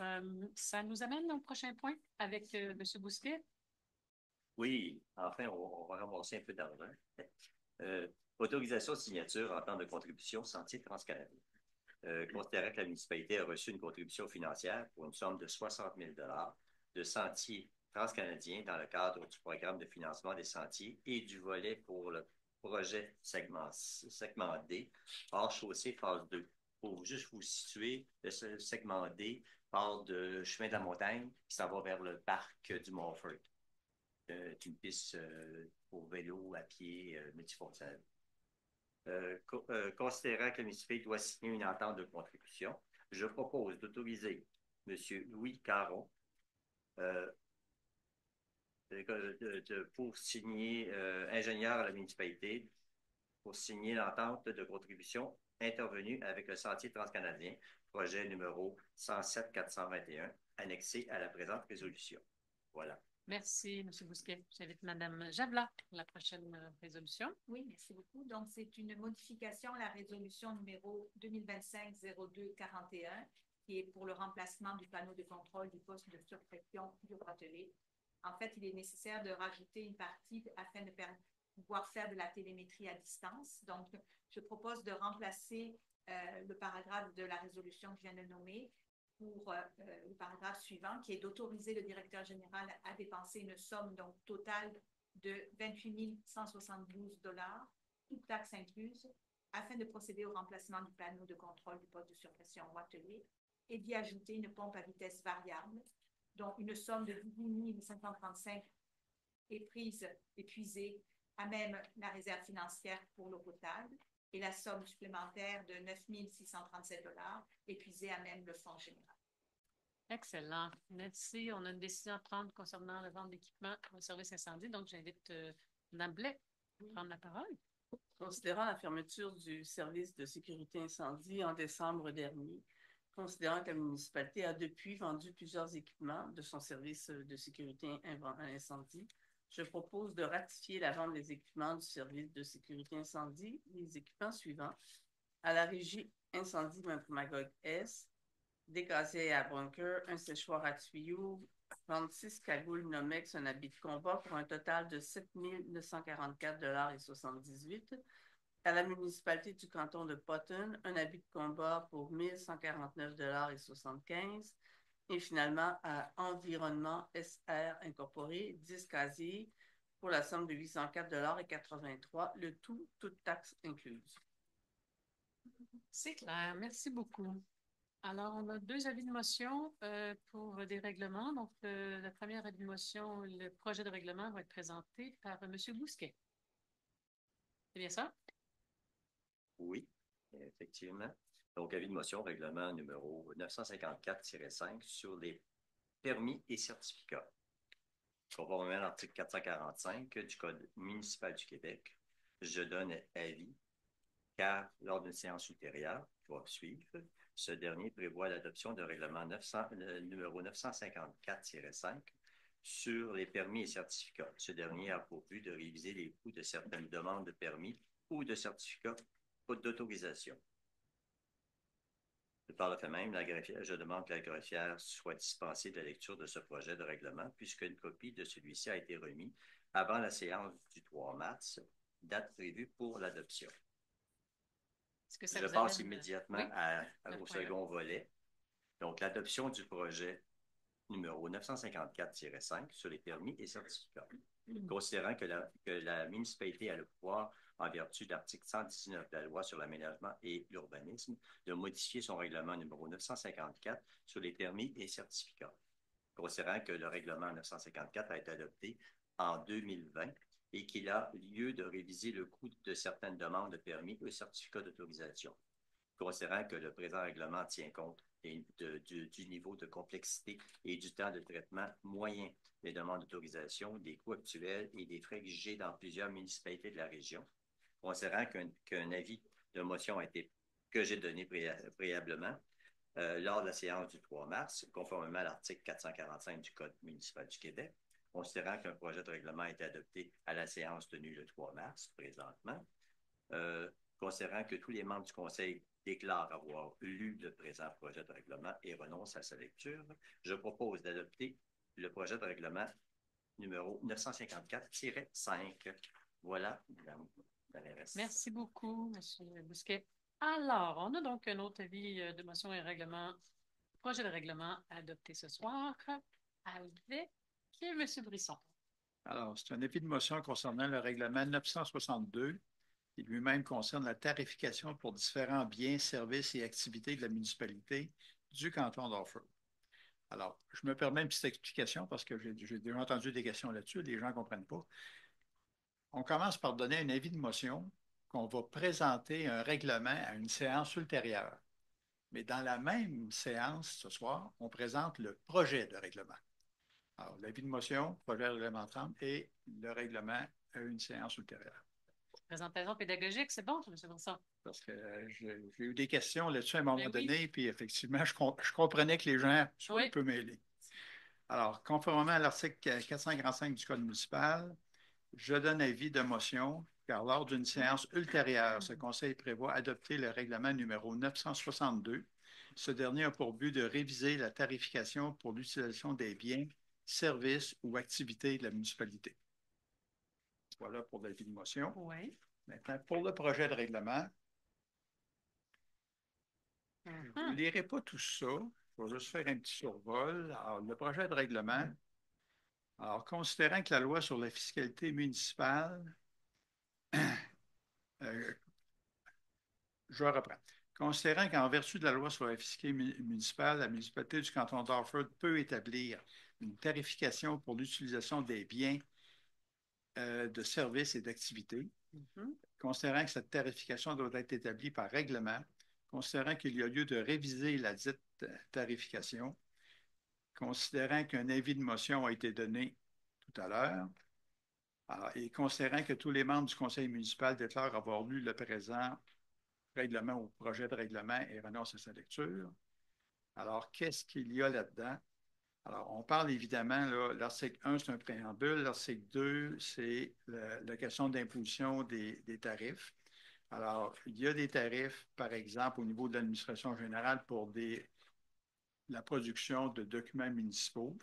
ça nous amène au prochain point avec M. Bousquet.
Oui, enfin, on va ramasser un peu d'argent. Autorisation de signature en temps de contribution Sentier transcanadien. Considérant que la municipalité a reçu une contribution financière pour une somme de 60 000 de Sentier transcanadien dans le cadre du programme de financement des sentiers et du volet pour le projet segment D, hors chaussée phase 2. Pour juste vous situer, le segment D part de chemin de la Montagne qui s'en va vers le parc du Montfort. C'est une piste pour vélo, à pied, multifonctionnelle. Considérant que la municipalité doit signer une entente de contribution, je propose d'autoriser M. Louis Caron pour signer, ingénieur à la municipalité, pour signer l'entente de contribution intervenue avec le Sentier transcanadien, projet numéro 107-421, annexé à la présente résolution. Voilà.
Merci, M. Bousquet. J'invite Mme Javla pour la prochaine résolution.
Oui, merci beaucoup. Donc, c'est une modification à la résolution numéro 2025-02-41, qui est pour le remplacement du panneau de contrôle du poste de surpression du Roitelet. En fait, il est nécessaire de rajouter une partie afin de pouvoir faire de la télémétrie à distance. Donc, je propose de remplacer le paragraphe de la résolution que je viens de nommer pour le paragraphe suivant, qui est d'autoriser le directeur général à dépenser une somme donc totale de 28 172 toutes taxes incluses, afin de procéder au remplacement du panneau de contrôle du poste de surpression Roitelet et d'y ajouter une pompe à vitesse variable, dont une somme de 18 535 est épuisée à même la réserve financière pour l'eau potable et la somme supplémentaire de 9 637 épuisée à même le fonds général.
Excellent. Merci. On a une décision à prendre concernant la vente d'équipements au service incendie. Donc, j'invite Mme Blais à prendre la parole.
Considérant la fermeture du service de sécurité incendie en décembre dernier, considérant que la municipalité a depuis vendu plusieurs équipements de son service de sécurité incendie, je propose de ratifier la vente des équipements du service de sécurité incendie, les équipements suivants, à la régie Incendie Memphremagog S, des gaziers à bunker, un séchoir à tuyaux, 36 cagoules Nomex, un habit de combat pour un total de 7 944,78 $. À la municipalité du canton de Potton, un habit de combat pour 1 149,75 $. Et finalement, à Environnement SR Incorporé, 10 casiers pour la somme de 804,83 $, le tout, toute taxe incluse.
C'est clair. Merci beaucoup. Alors, on a 2 avis de motion pour des règlements. Donc, la première avis de motion, le projet de règlement va être présenté par M. Bousquet. C'est bien ça?
Oui, effectivement. Donc, avis de motion, règlement numéro 954-5 sur les permis et certificats. Conformément à l'article 445 du Code municipal du Québec, je donne avis car lors d'une séance ultérieure qui va suivre, ce dernier prévoit l'adoption de règlement numéro 954-5 sur les permis et certificats. Ce dernier a pour but de réviser les coûts de certaines demandes de permis ou de certificats d'autorisation. Par le fait même, je demande que la greffière soit dispensée de la lecture de ce projet de règlement, puisqu'une copie de celui-ci a été remise avant la séance du 3 mars, date prévue pour l'adoption. Je passe immédiatement au second volet. Donc, l'adoption du projet numéro 954-5 sur les permis et certificats. Considérant que la municipalité a le pouvoir, en vertu de l'article 119 de la loi sur l'aménagement et l'urbanisme, de modifier son règlement numéro 954 sur les permis et certificats. Considérant que le règlement 954 a été adopté en 2020 et qu'il a lieu de réviser le coût de certaines demandes de permis ou certificats d'autorisation. Considérant que le présent règlement tient compte du niveau de complexité et du temps de traitement moyen des demandes d'autorisation, des coûts actuels et des frais exigés dans plusieurs municipalités de la région. Considérant qu'un avis de motion que j'ai donné préalablement lors de la séance du 3 mars, conformément à l'article 445 du Code municipal du Québec, considérant qu'un projet de règlement a été adopté à la séance tenue le 3 mars présentement, considérant que tous les membres du Conseil déclarent avoir lu le présent projet de règlement et renoncent à sa lecture, je propose d'adopter le projet de règlement numéro 954-5. Voilà, Mme Valérès.
Merci beaucoup, M. Bousquet. Alors, on a donc un autre avis de motion et règlement, projet de règlement adopté ce soir avec M. Brisson.
Alors, c'est un avis de motion concernant le règlement 962 qui lui-même concerne la tarification pour différents biens, services et activités de la municipalité du canton d'Orford. Alors, je me permets une petite explication parce que j'ai déjà entendu des questions là-dessus, les gens ne comprennent pas. On commence par donner un avis de motion qu'on va présenter un règlement à une séance ultérieure. Mais dans la même séance ce soir, on présente le projet de règlement. Alors, l'avis de motion, projet de règlement 30 et le règlement à une séance ultérieure.
Présentation pédagogique, c'est bon, M. Brisson?
Parce que j'ai eu des questions là-dessus à un moment donné, puis effectivement, je comprenais que les gens soient un peu mêlés. Alors, conformément à l'article 445 du Code municipal, je donne avis de motion, car lors d'une séance ultérieure, ce Conseil prévoit adopter le règlement numéro 962. Ce dernier a pour but de réviser la tarification pour l'utilisation des biens, services ou activités de la municipalité. Voilà pour l'avis de motion.
Oui.
Maintenant, pour le projet de règlement, je ne vous lirai pas tout ça. Je vais juste faire un petit survol. Alors, le projet de règlement, alors, considérant que la loi sur la fiscalité municipale, je reprends. Considérant qu'en vertu de la loi sur la fiscalité municipale, la municipalité du canton d'Orford peut établir une tarification pour l'utilisation des biens, de services et d'activités. Considérant que cette tarification doit être établie par règlement, considérant qu'il y a lieu de réviser la dite tarification, considérant qu'un avis de motion a été donné tout à l'heure, et considérant que tous les membres du conseil municipal déclarent avoir lu le présent règlement ou projet de règlement et renoncent à sa lecture. Alors, qu'est-ce qu'il y a là-dedans? Alors, on parle évidemment, l'article 1, c'est un préambule. L'article 2, c'est la question d'imposition des tarifs. Alors, il y a des tarifs, par exemple, au niveau de l'administration générale pour la production de documents municipaux.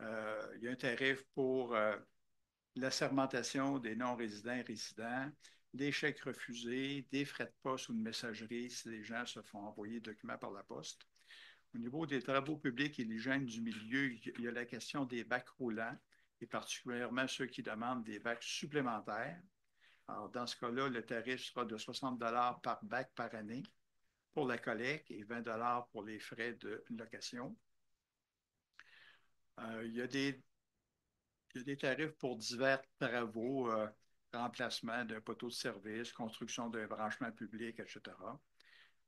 Il y a un tarif pour l'assermentation des non-résidents et résidents, des chèques refusés, des frais de poste ou de messagerie si les gens se font envoyer des documents par la poste. Au niveau des travaux publics et l'hygiène du milieu, il y a la question des bacs roulants et particulièrement ceux qui demandent des bacs supplémentaires. Alors, dans ce cas-là, le tarif sera de 60 $ par bac par année pour la collecte et 20 $ pour les frais de location. Il y a des tarifs pour divers travaux, remplacement d'un poteau de service, construction d'un branchement public, etc.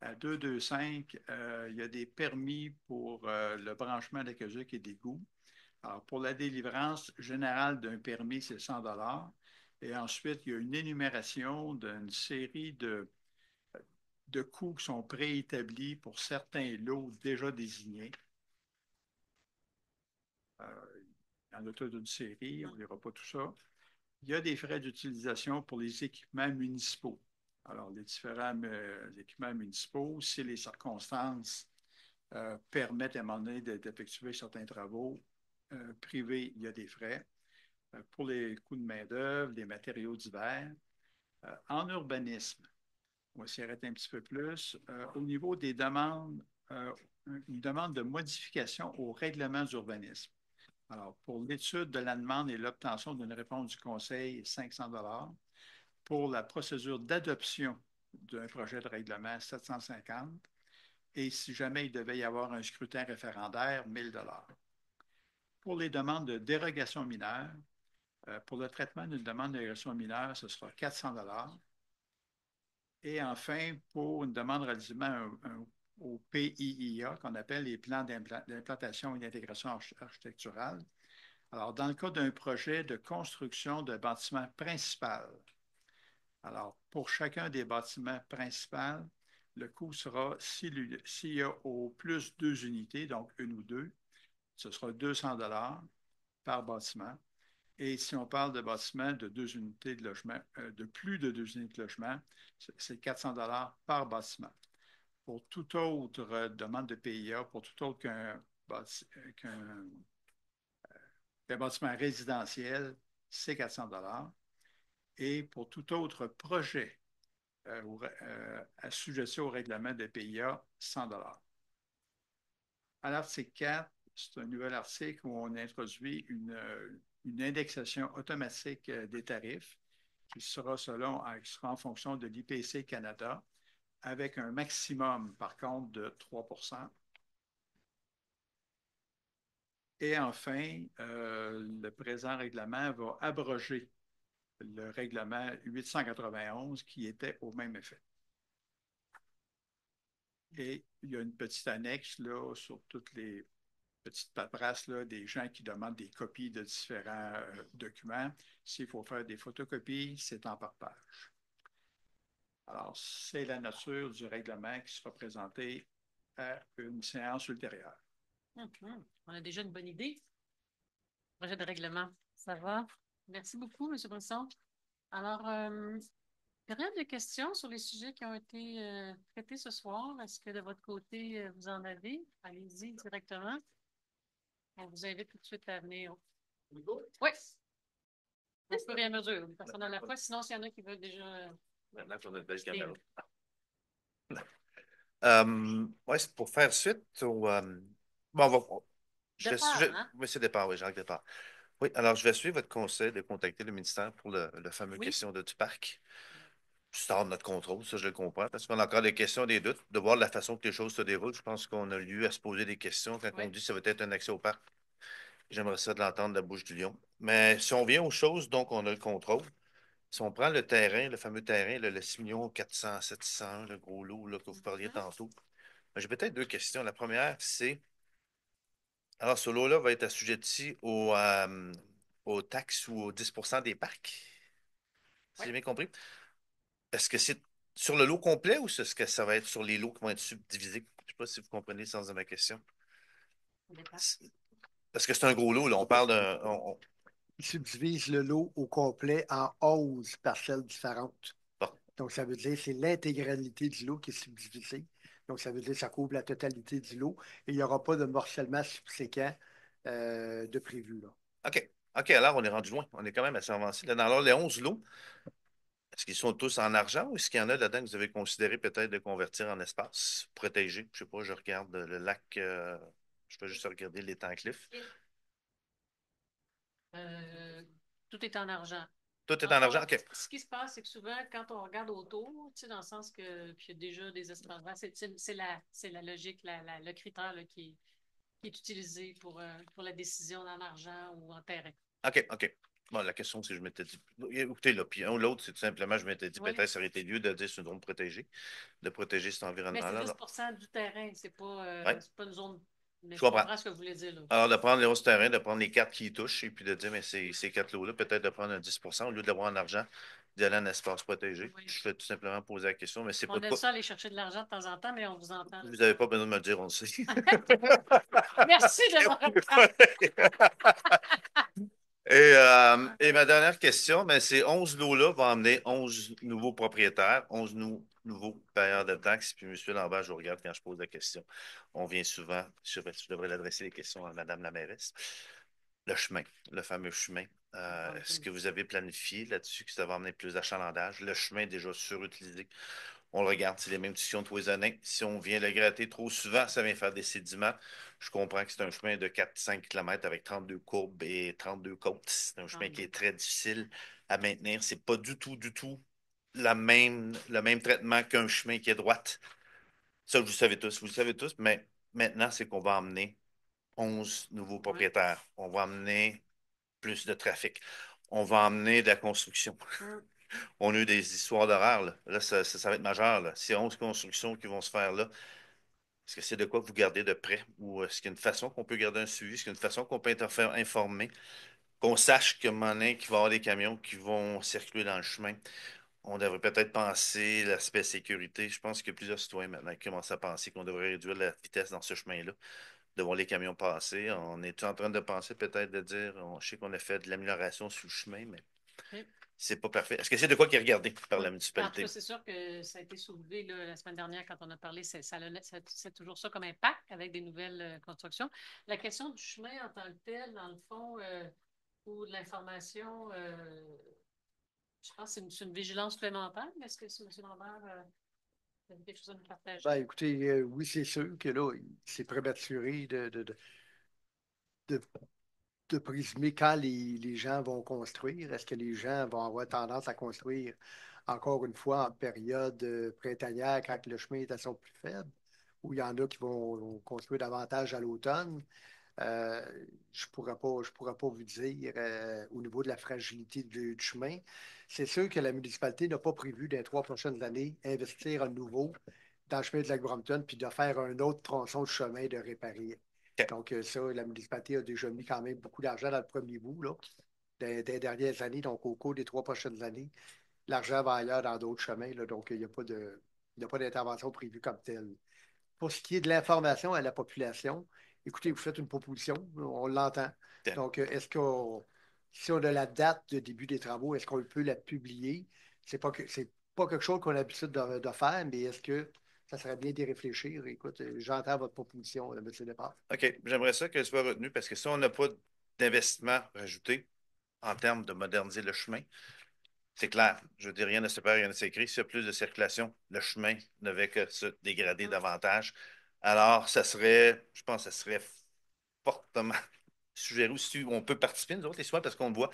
À 225, il y a des permis pour le branchement d'aqueduc et d'égouts. Alors, pour la délivrance générale d'un permis, c'est 100 $. Et ensuite, il y a une énumération d'une série de coûts qui sont préétablis pour certains lots déjà désignés. Il y en a toute une série, on ne lira pas tout ça. Il y a des frais d'utilisation pour les équipements municipaux. Alors, les différents équipements municipaux, si les circonstances permettent à un moment donné d'effectuer certains travaux privés, il y a des frais. Pour les coûts de main-d'œuvre, les matériaux divers. En urbanisme, on va s'y arrêter un petit peu plus. Au niveau des demandes, une demande de modification au règlement d'urbanisme. Alors, pour l'étude de la demande et l'obtention d'une réponse du Conseil, 500 $. Pour la procédure d'adoption d'un projet de règlement, 750 $. Et si jamais il devait y avoir un scrutin référendaire, 1 000 $. Pour les demandes de dérogation mineure, pour le traitement d'une demande de dérogation mineure, ce sera 400 $. Et enfin, pour une demande relativement au PIIA, qu'on appelle les plans d'implantation et d'intégration architecturale. Alors, dans le cas d'un projet de construction de bâtiment principal, alors, pour chacun des bâtiments principaux, le coût sera, s'il y a au plus 2 unités, donc une ou deux, ce sera 200 $ par bâtiment. Et si on parle de bâtiments de 2 unités de logement, de plus de 2 unités de logement, c'est 400 $ par bâtiment. Pour toute autre demande de PIA, pour tout autre qu'un bâtiment résidentiel, c'est 400 $. Et pour tout autre projet assujetti au règlement de PIA, 100 $. À l'article 4, c'est un nouvel article où on introduit une indexation automatique des tarifs qui sera qui sera en fonction de l'IPC Canada avec un maximum, par contre, de 3 %. Et enfin, le présent règlement va abroger le règlement 891 qui était au même effet. Et il y a une petite annexe là, sur toutes les petites paperasses là, des gens qui demandent des copies de différents documents. S'il faut faire des photocopies, c'est en par page. Alors, c'est la nature du règlement qui sera présenté à une séance ultérieure.
On a déjà une bonne idée. Projet de règlement, ça va? Merci beaucoup, M. Brisson. Alors, période de questions sur les sujets qui ont été traités ce soir. Est-ce que de votre côté, vous en avez? Allez-y directement. On vous invite tout de suite à venir. Oui. On peut rien mesurer, une personne à la fois. Sinon, s'il y en a qui veulent déjà.
Maintenant qu'on a une belle caméra. Oui, c'est pour faire suite au. Bon, oui, c'est départ, oui, Jacques Départ. Oui, alors je vais suivre votre conseil de contacter le ministère pour le fameux question du parc. C'est hors de notre contrôle, ça je le comprends, parce qu'on a encore des questions, des doutes, de voir la façon que les choses se déroulent. Je pense qu'on a lieu à se poser des questions quand on dit que ça va être un accès au parc. J'aimerais ça de l'entendre de la bouche du lion. Mais si on vient aux choses, donc on a le contrôle. Si on prend le terrain, le fameux terrain, le 6 400 700, le gros lot là, que vous parliez tantôt, j'ai peut-être deux questions. La première, c'est, alors ce lot-là va être assujetti aux taxes ou aux 10 % des parcs, si j'ai bien compris. Est-ce que c'est sur le lot complet ou est-ce que ça va être sur les lots qui vont être subdivisés? Je ne sais pas si vous comprenez le sens de ma question. Parce que c'est un gros lot, là. On parle d'un.
Ils subdivisent le lot au complet en 11 parcelles différentes.
Bon.
Donc, ça veut dire que c'est l'intégralité du lot qui est subdivisée. Donc, ça veut dire que ça couvre la totalité du lot et il n'y aura pas de morcellement subséquent de prévu. Là.
OK. OK, alors on est rendu loin. On est quand même assez avancé. Alors, les 11 lots, est-ce qu'ils sont tous en argent ou est-ce qu'il y en a là-dedans que vous avez considéré peut-être de convertir en espace protégé? Je ne sais pas, je regarde le lac. Je peux juste regarder l'étang Cliff.
Tout est en argent.
Tout est en argent, OK.
Ce qui se passe, c'est que souvent, quand on regarde autour, tu sais, dans le sens qu'il y a déjà des espaces verts, c'est la logique, le critère là, qui est utilisé pour la décision en argent ou en terrain.
OK, OK. Bon, la question, c'est que je m'étais dit. Écoutez, là, puis un ou l'autre, c'est tout simplement, je m'étais dit, peut-être ça aurait été lieu de dire c'est une zone protégée, de protéger cet environnement-là.
Mais c'est 10 % du terrain, c'est pas une zone. Mais
je comprends
ce que vous voulez dire. Là.
Alors, de prendre les 11 terrains, de prendre les cartes qui y touchent et puis de dire, mais ces 4 lots-là, peut-être de prendre un 10 % au lieu de l'avoir en argent, d'aller en espace protégé. Oui. Je vais tout simplement poser la question, mais c'est pas.
On aime ça aller chercher de l'argent de temps en temps, mais on vous entend.
Vous n'avez pas besoin de me le dire, on le sait.
Merci de me
Et Et ma dernière question, ben, ces 11 lots-là vont amener 11 nouveaux propriétaires, 11 nouveaux payeurs de taxes. Puis, M. Lambert, je vous regarde quand je pose la question. On vient souvent, je devrais l'adresser les questions à Mme la mairesse. Le chemin, le fameux chemin. Est-ce que vous avez planifié là-dessus que ça va amener plus d'achalandage? Le chemin est déjà surutilisé. On le regarde, c'est les mêmes discussions tous les années. Si on vient le gratter trop souvent, ça vient faire des sédiments. Je comprends que c'est un chemin de 4-5 km avec 32 courbes et 32 côtes. C'est un chemin qui est très difficile à maintenir. C'est pas du tout le même traitement qu'un chemin qui est droite. Ça, vous le savez tous, mais maintenant, c'est qu'on va emmener 11 nouveaux propriétaires. On va emmener plus de trafic. On va emmener de la construction. On a eu des histoires d'horreur, là. Là, ça va être majeur, là. C'est 11 constructions qui vont se faire là. Est-ce que c'est de quoi que vous gardez de près? Ou est-ce qu'il y a une façon qu'on peut garder un suivi? Est-ce qu'il y a une façon qu'on peut être informé? Qu'on sache que moment qu'il va y avoir des camions qui vont circuler dans le chemin. On devrait peut-être penser l'aspect sécurité. Je pense que plusieurs citoyens maintenant qui commencent à penser qu'on devrait réduire la vitesse dans ce chemin-là, de voir les camions passer. On est en train de penser peut-être de dire, je sais qu'on a fait de l'amélioration sur le chemin, mais c'est pas parfait. Est-ce que c'est de quoi qui est regardé par la
En tout
municipalité?
cas, c'est sûr que ça a été soulevé là, la semaine dernière quand on a parlé, c'est toujours ça comme impact avec des nouvelles constructions. La question du chemin en tant que tel, dans le fond, ou de l'information, je pense que c'est une vigilance supplémentaire. Mais est-ce que M. Lambert a quelque chose à nous partager?
Ben, écoutez, oui, c'est sûr que là, c'est prématuré de, de présumer quand les gens vont construire. Est-ce que les gens vont avoir tendance à construire encore une fois en période printanière quand le chemin est à son plus faible, ou il y en a qui vont construire davantage à l'automne? Euh, je pourrais pas vous dire au niveau de la fragilité du chemin. C'est sûr que la municipalité n'a pas prévu dans les 3 prochaines années investir à nouveau dans le chemin de la Brompton puis de faire un autre tronçon de chemin de réparer. Donc, ça, la municipalité a déjà mis quand même beaucoup d'argent dans le premier bout, là, des dernières années. Donc, au cours des 3 prochaines années, l'argent va ailleurs dans d'autres chemins. Là, donc, il n'y a pas d'intervention prévue comme telle. Pour ce qui est de l'information à la population, écoutez, vous faites une proposition, on l'entend. Donc, si on a la date de début des travaux, est-ce qu'on peut la publier? C'est pas quelque chose qu'on a l'habitude de faire, mais est-ce que ça serait bien d'y réfléchir? Écoute, j'entends votre proposition, M. Départ.
OK. J'aimerais ça qu'elle soit retenue parce que si on n'a pas d'investissement rajouté en termes de moderniser le chemin, c'est clair. Je veux dire, rien ne se perd, rien ne s'écrit. S'il y a plus de circulation, le chemin ne va que se dégrader davantage. Alors, je pense que ça serait fortement suggéré aussi, on peut participer, nous autres, les citoyens, parce qu'on le voit,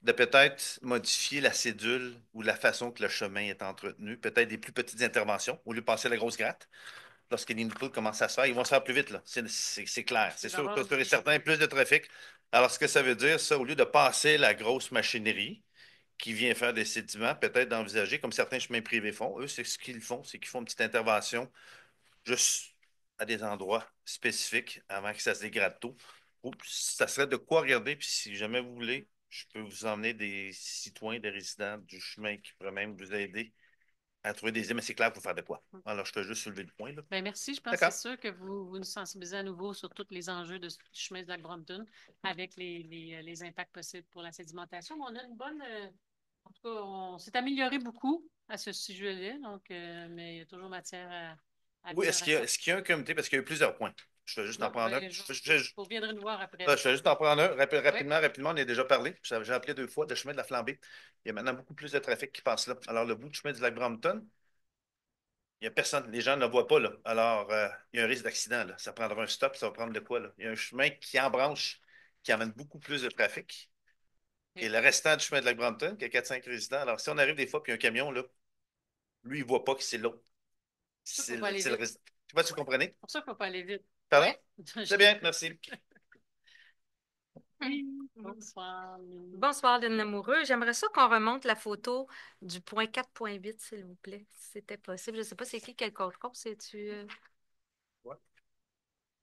de peut-être modifier la cédule ou la façon que le chemin est entretenu, peut-être des plus petites interventions, au lieu de passer la grosse gratte. Lorsque les niveaux commencent à se faire, ils vont se faire plus vite, là. C'est clair. C'est sûr, sûr et certain, plus de trafic. Alors, ce que ça veut dire, ça, au lieu de passer la grosse machinerie qui vient faire des sédiments, peut-être d'envisager, comme certains chemins privés font, eux, c'est ce qu'ils font, c'est qu'ils font une petite intervention juste à des endroits spécifiques avant que ça se dégrade tôt. Ça serait de quoi regarder, puis si jamais vous voulez, je peux vous emmener des citoyens, des résidents du chemin qui pourraient même vous aider à trouver des idées, mais c'est clair, il faut faire de quoi. Alors, je peux juste soulever le point. Là.
Bien, merci. Je pense que c'est sûr que vous nous sensibilisez à nouveau sur tous les enjeux du chemin de la Brompton avec les impacts possibles pour la sédimentation. On a une bonne. En tout cas, on s'est amélioré beaucoup à ce sujet-là, donc, mais il y a toujours matière à
oui, est-ce qu'il y a un comité? Parce qu'il y a eu plusieurs points. Je vais juste en prendre un.
Vous reviendrez nous voir après.
Je vais juste en prendre un. Rapidement, on a déjà parlé. J'ai appelé 2 fois le chemin de la Flambée. Il y a maintenant beaucoup plus de trafic qui passe là. Alors, le bout du chemin du lac Brompton, il n'y a personne. Les gens ne le voient pas. Là. Alors, il y a un risque d'accident. Là. Ça prendra un stop. Ça va prendre de quoi? Là? Il y a un chemin qui embranche, qui amène beaucoup plus de trafic. Et le restant du chemin de lac Brompton, qui a 4-5 résidents. Alors, si on arrive des fois, puis un camion, là, lui, il ne voit pas que c'est l'autre. C'est le résident. Je ne sais pas si vous comprenez.
C'est pour ça qu'il ne faut pas aller vite.
Pardon? Ouais. C'est bien, merci.
Bonsoir.
Bonsoir, Lynn Lamoureux. J'aimerais ça qu'on remonte la photo du point 4.8, s'il vous plaît, si c'était possible. Je ne sais pas c'est qui, quel contrôle, c'est-tu...
Ouais.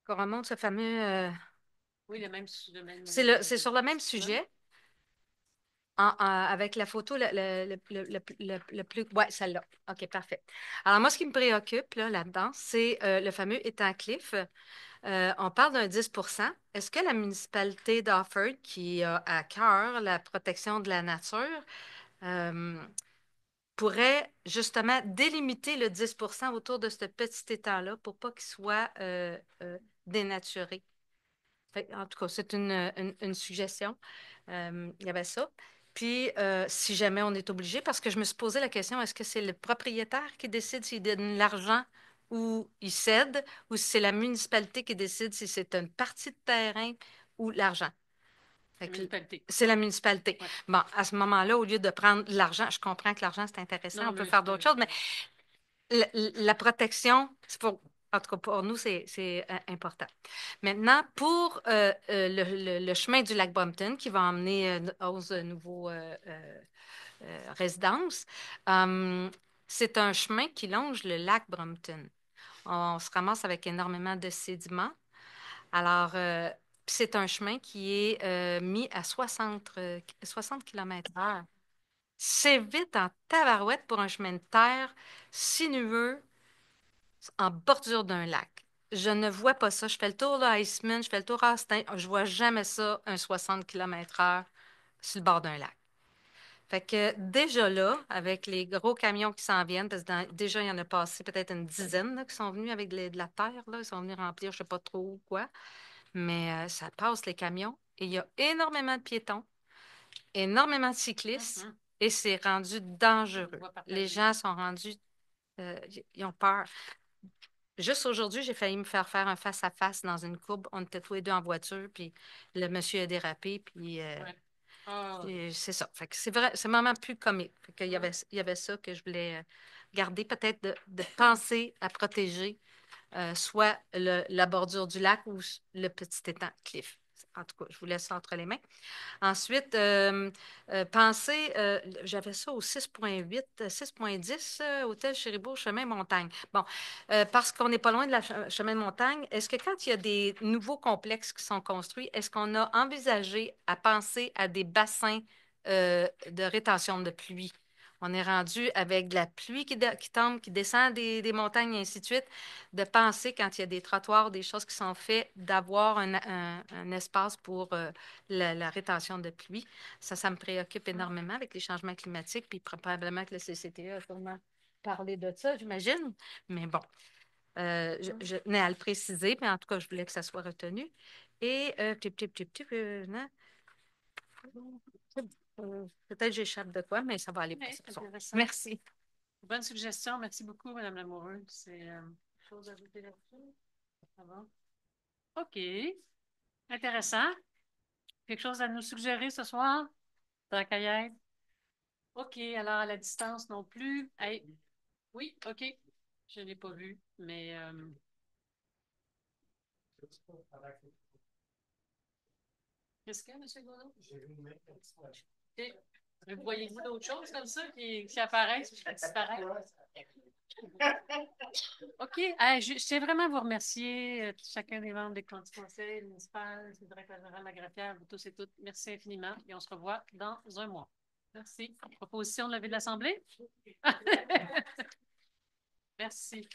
Qu'on remonte ce fameux...
Oui, le même
C'est sur le même sujet.
avec la photo le plus... Oui, celle-là. OK, parfait. Alors, moi, ce qui me préoccupe là-dedans, c'est le fameux étang Cliff. On parle d'un 10 %. Est-ce que la municipalité d'Offord, qui a à cœur la protection de la nature, pourrait justement délimiter le 10 % autour de ce petit étang-là pour pas qu'il soit dénaturé? En tout cas, c'est une suggestion. Il y avait ça. Puis, si jamais on est obligé, parce que je me suis posé la question, est-ce que c'est le propriétaire qui décide s'il donne l'argent ou il cède, ou si c'est la municipalité qui décide si c'est une partie de terrain ou l'argent? C'est la municipalité.
Ouais.
Bon, à ce moment-là, au lieu de prendre l'argent, je comprends que l'argent, c'est intéressant, on peut faire d'autres choses, mais la protection, c'est pour, en tout cas pour nous, c'est important. Maintenant, pour le chemin du lac Brompton qui va emmener 11 nouveaux résidences, c'est un chemin qui longe le lac Brompton. On se ramasse avec énormément de sédiments. Alors, c'est un chemin qui est mis à 60 km/h. C'est vite en tabarouette pour un chemin de terre sinueux en bordure d'un lac. Je ne vois pas ça. Je fais le tour de Iceman, je fais le tour à Austin. Je vois jamais ça, un 60 km/h sur le bord d'un lac. Fait que déjà là, avec les gros camions qui s'en viennent, parce que déjà, il y en a passé peut-être une dizaine là, qui sont venus avec de la terre, là, ils sont venus remplir, je ne sais pas trop quoi, mais ça passe les camions et il y a énormément de piétons, énormément de cyclistes et c'est rendu dangereux. Les gens sont rendus, ils ont peur. Juste aujourd'hui, j'ai failli me faire un face-à-face dans une courbe. On était tous les deux en voiture, puis le monsieur a dérapé, puis c'est ça. Fait que c'est vrai, c'est vraiment plus comique. Fait qu'il il y avait ça que je voulais garder, peut-être de penser à protéger soit la bordure du lac ou le petit étang Cliff. En tout cas, je vous laisse ça entre les mains. Ensuite, pensez, j'avais ça au 6,8, 6,10, Hôtel Chéribourg, chemin montagne. Bon, parce qu'on n'est pas loin de la chemin de montagne, est-ce que quand il y a des nouveaux complexes qui sont construits, est-ce qu'on a envisagé à penser à des bassins de rétention de pluie? On est rendu avec de la pluie qui tombe, qui descend des montagnes et ainsi de suite, de penser quand il y a des trottoirs, des choses qui sont faites, d'avoir un espace pour la rétention de pluie. Ça me préoccupe énormément avec les changements climatiques, puis probablement que le CCTE a sûrement parlé de ça, j'imagine. Mais bon, je tenais à le préciser, mais en tout cas, je voulais que ça soit retenu. Et non? Peut-être j'échappe de quoi, mais ça va aller pour ça. Merci.
Bonne suggestion. Merci beaucoup, Mme Lamoureux. C'est chose à ajouter là-dessus? Ça va? OK. Intéressant. Quelque chose à nous suggérer ce soir? Tant qu'à y être? OK. Alors, à la distance non plus. Hey. Oui, OK. Je ne l'ai pas vu, mais... Qu'est-ce qu'il y a, M. Gaudreau? OK. Voyez-vous d'autres choses comme ça qui apparaissent qui disparaissent? OK. Je tiens vraiment à vous remercier, chacun des membres des conseils municipaux, le directeur général de la greffière, vous tous et toutes. Merci infiniment et on se revoit dans un mois. Merci. Proposition de levée de l'Assemblée? Merci.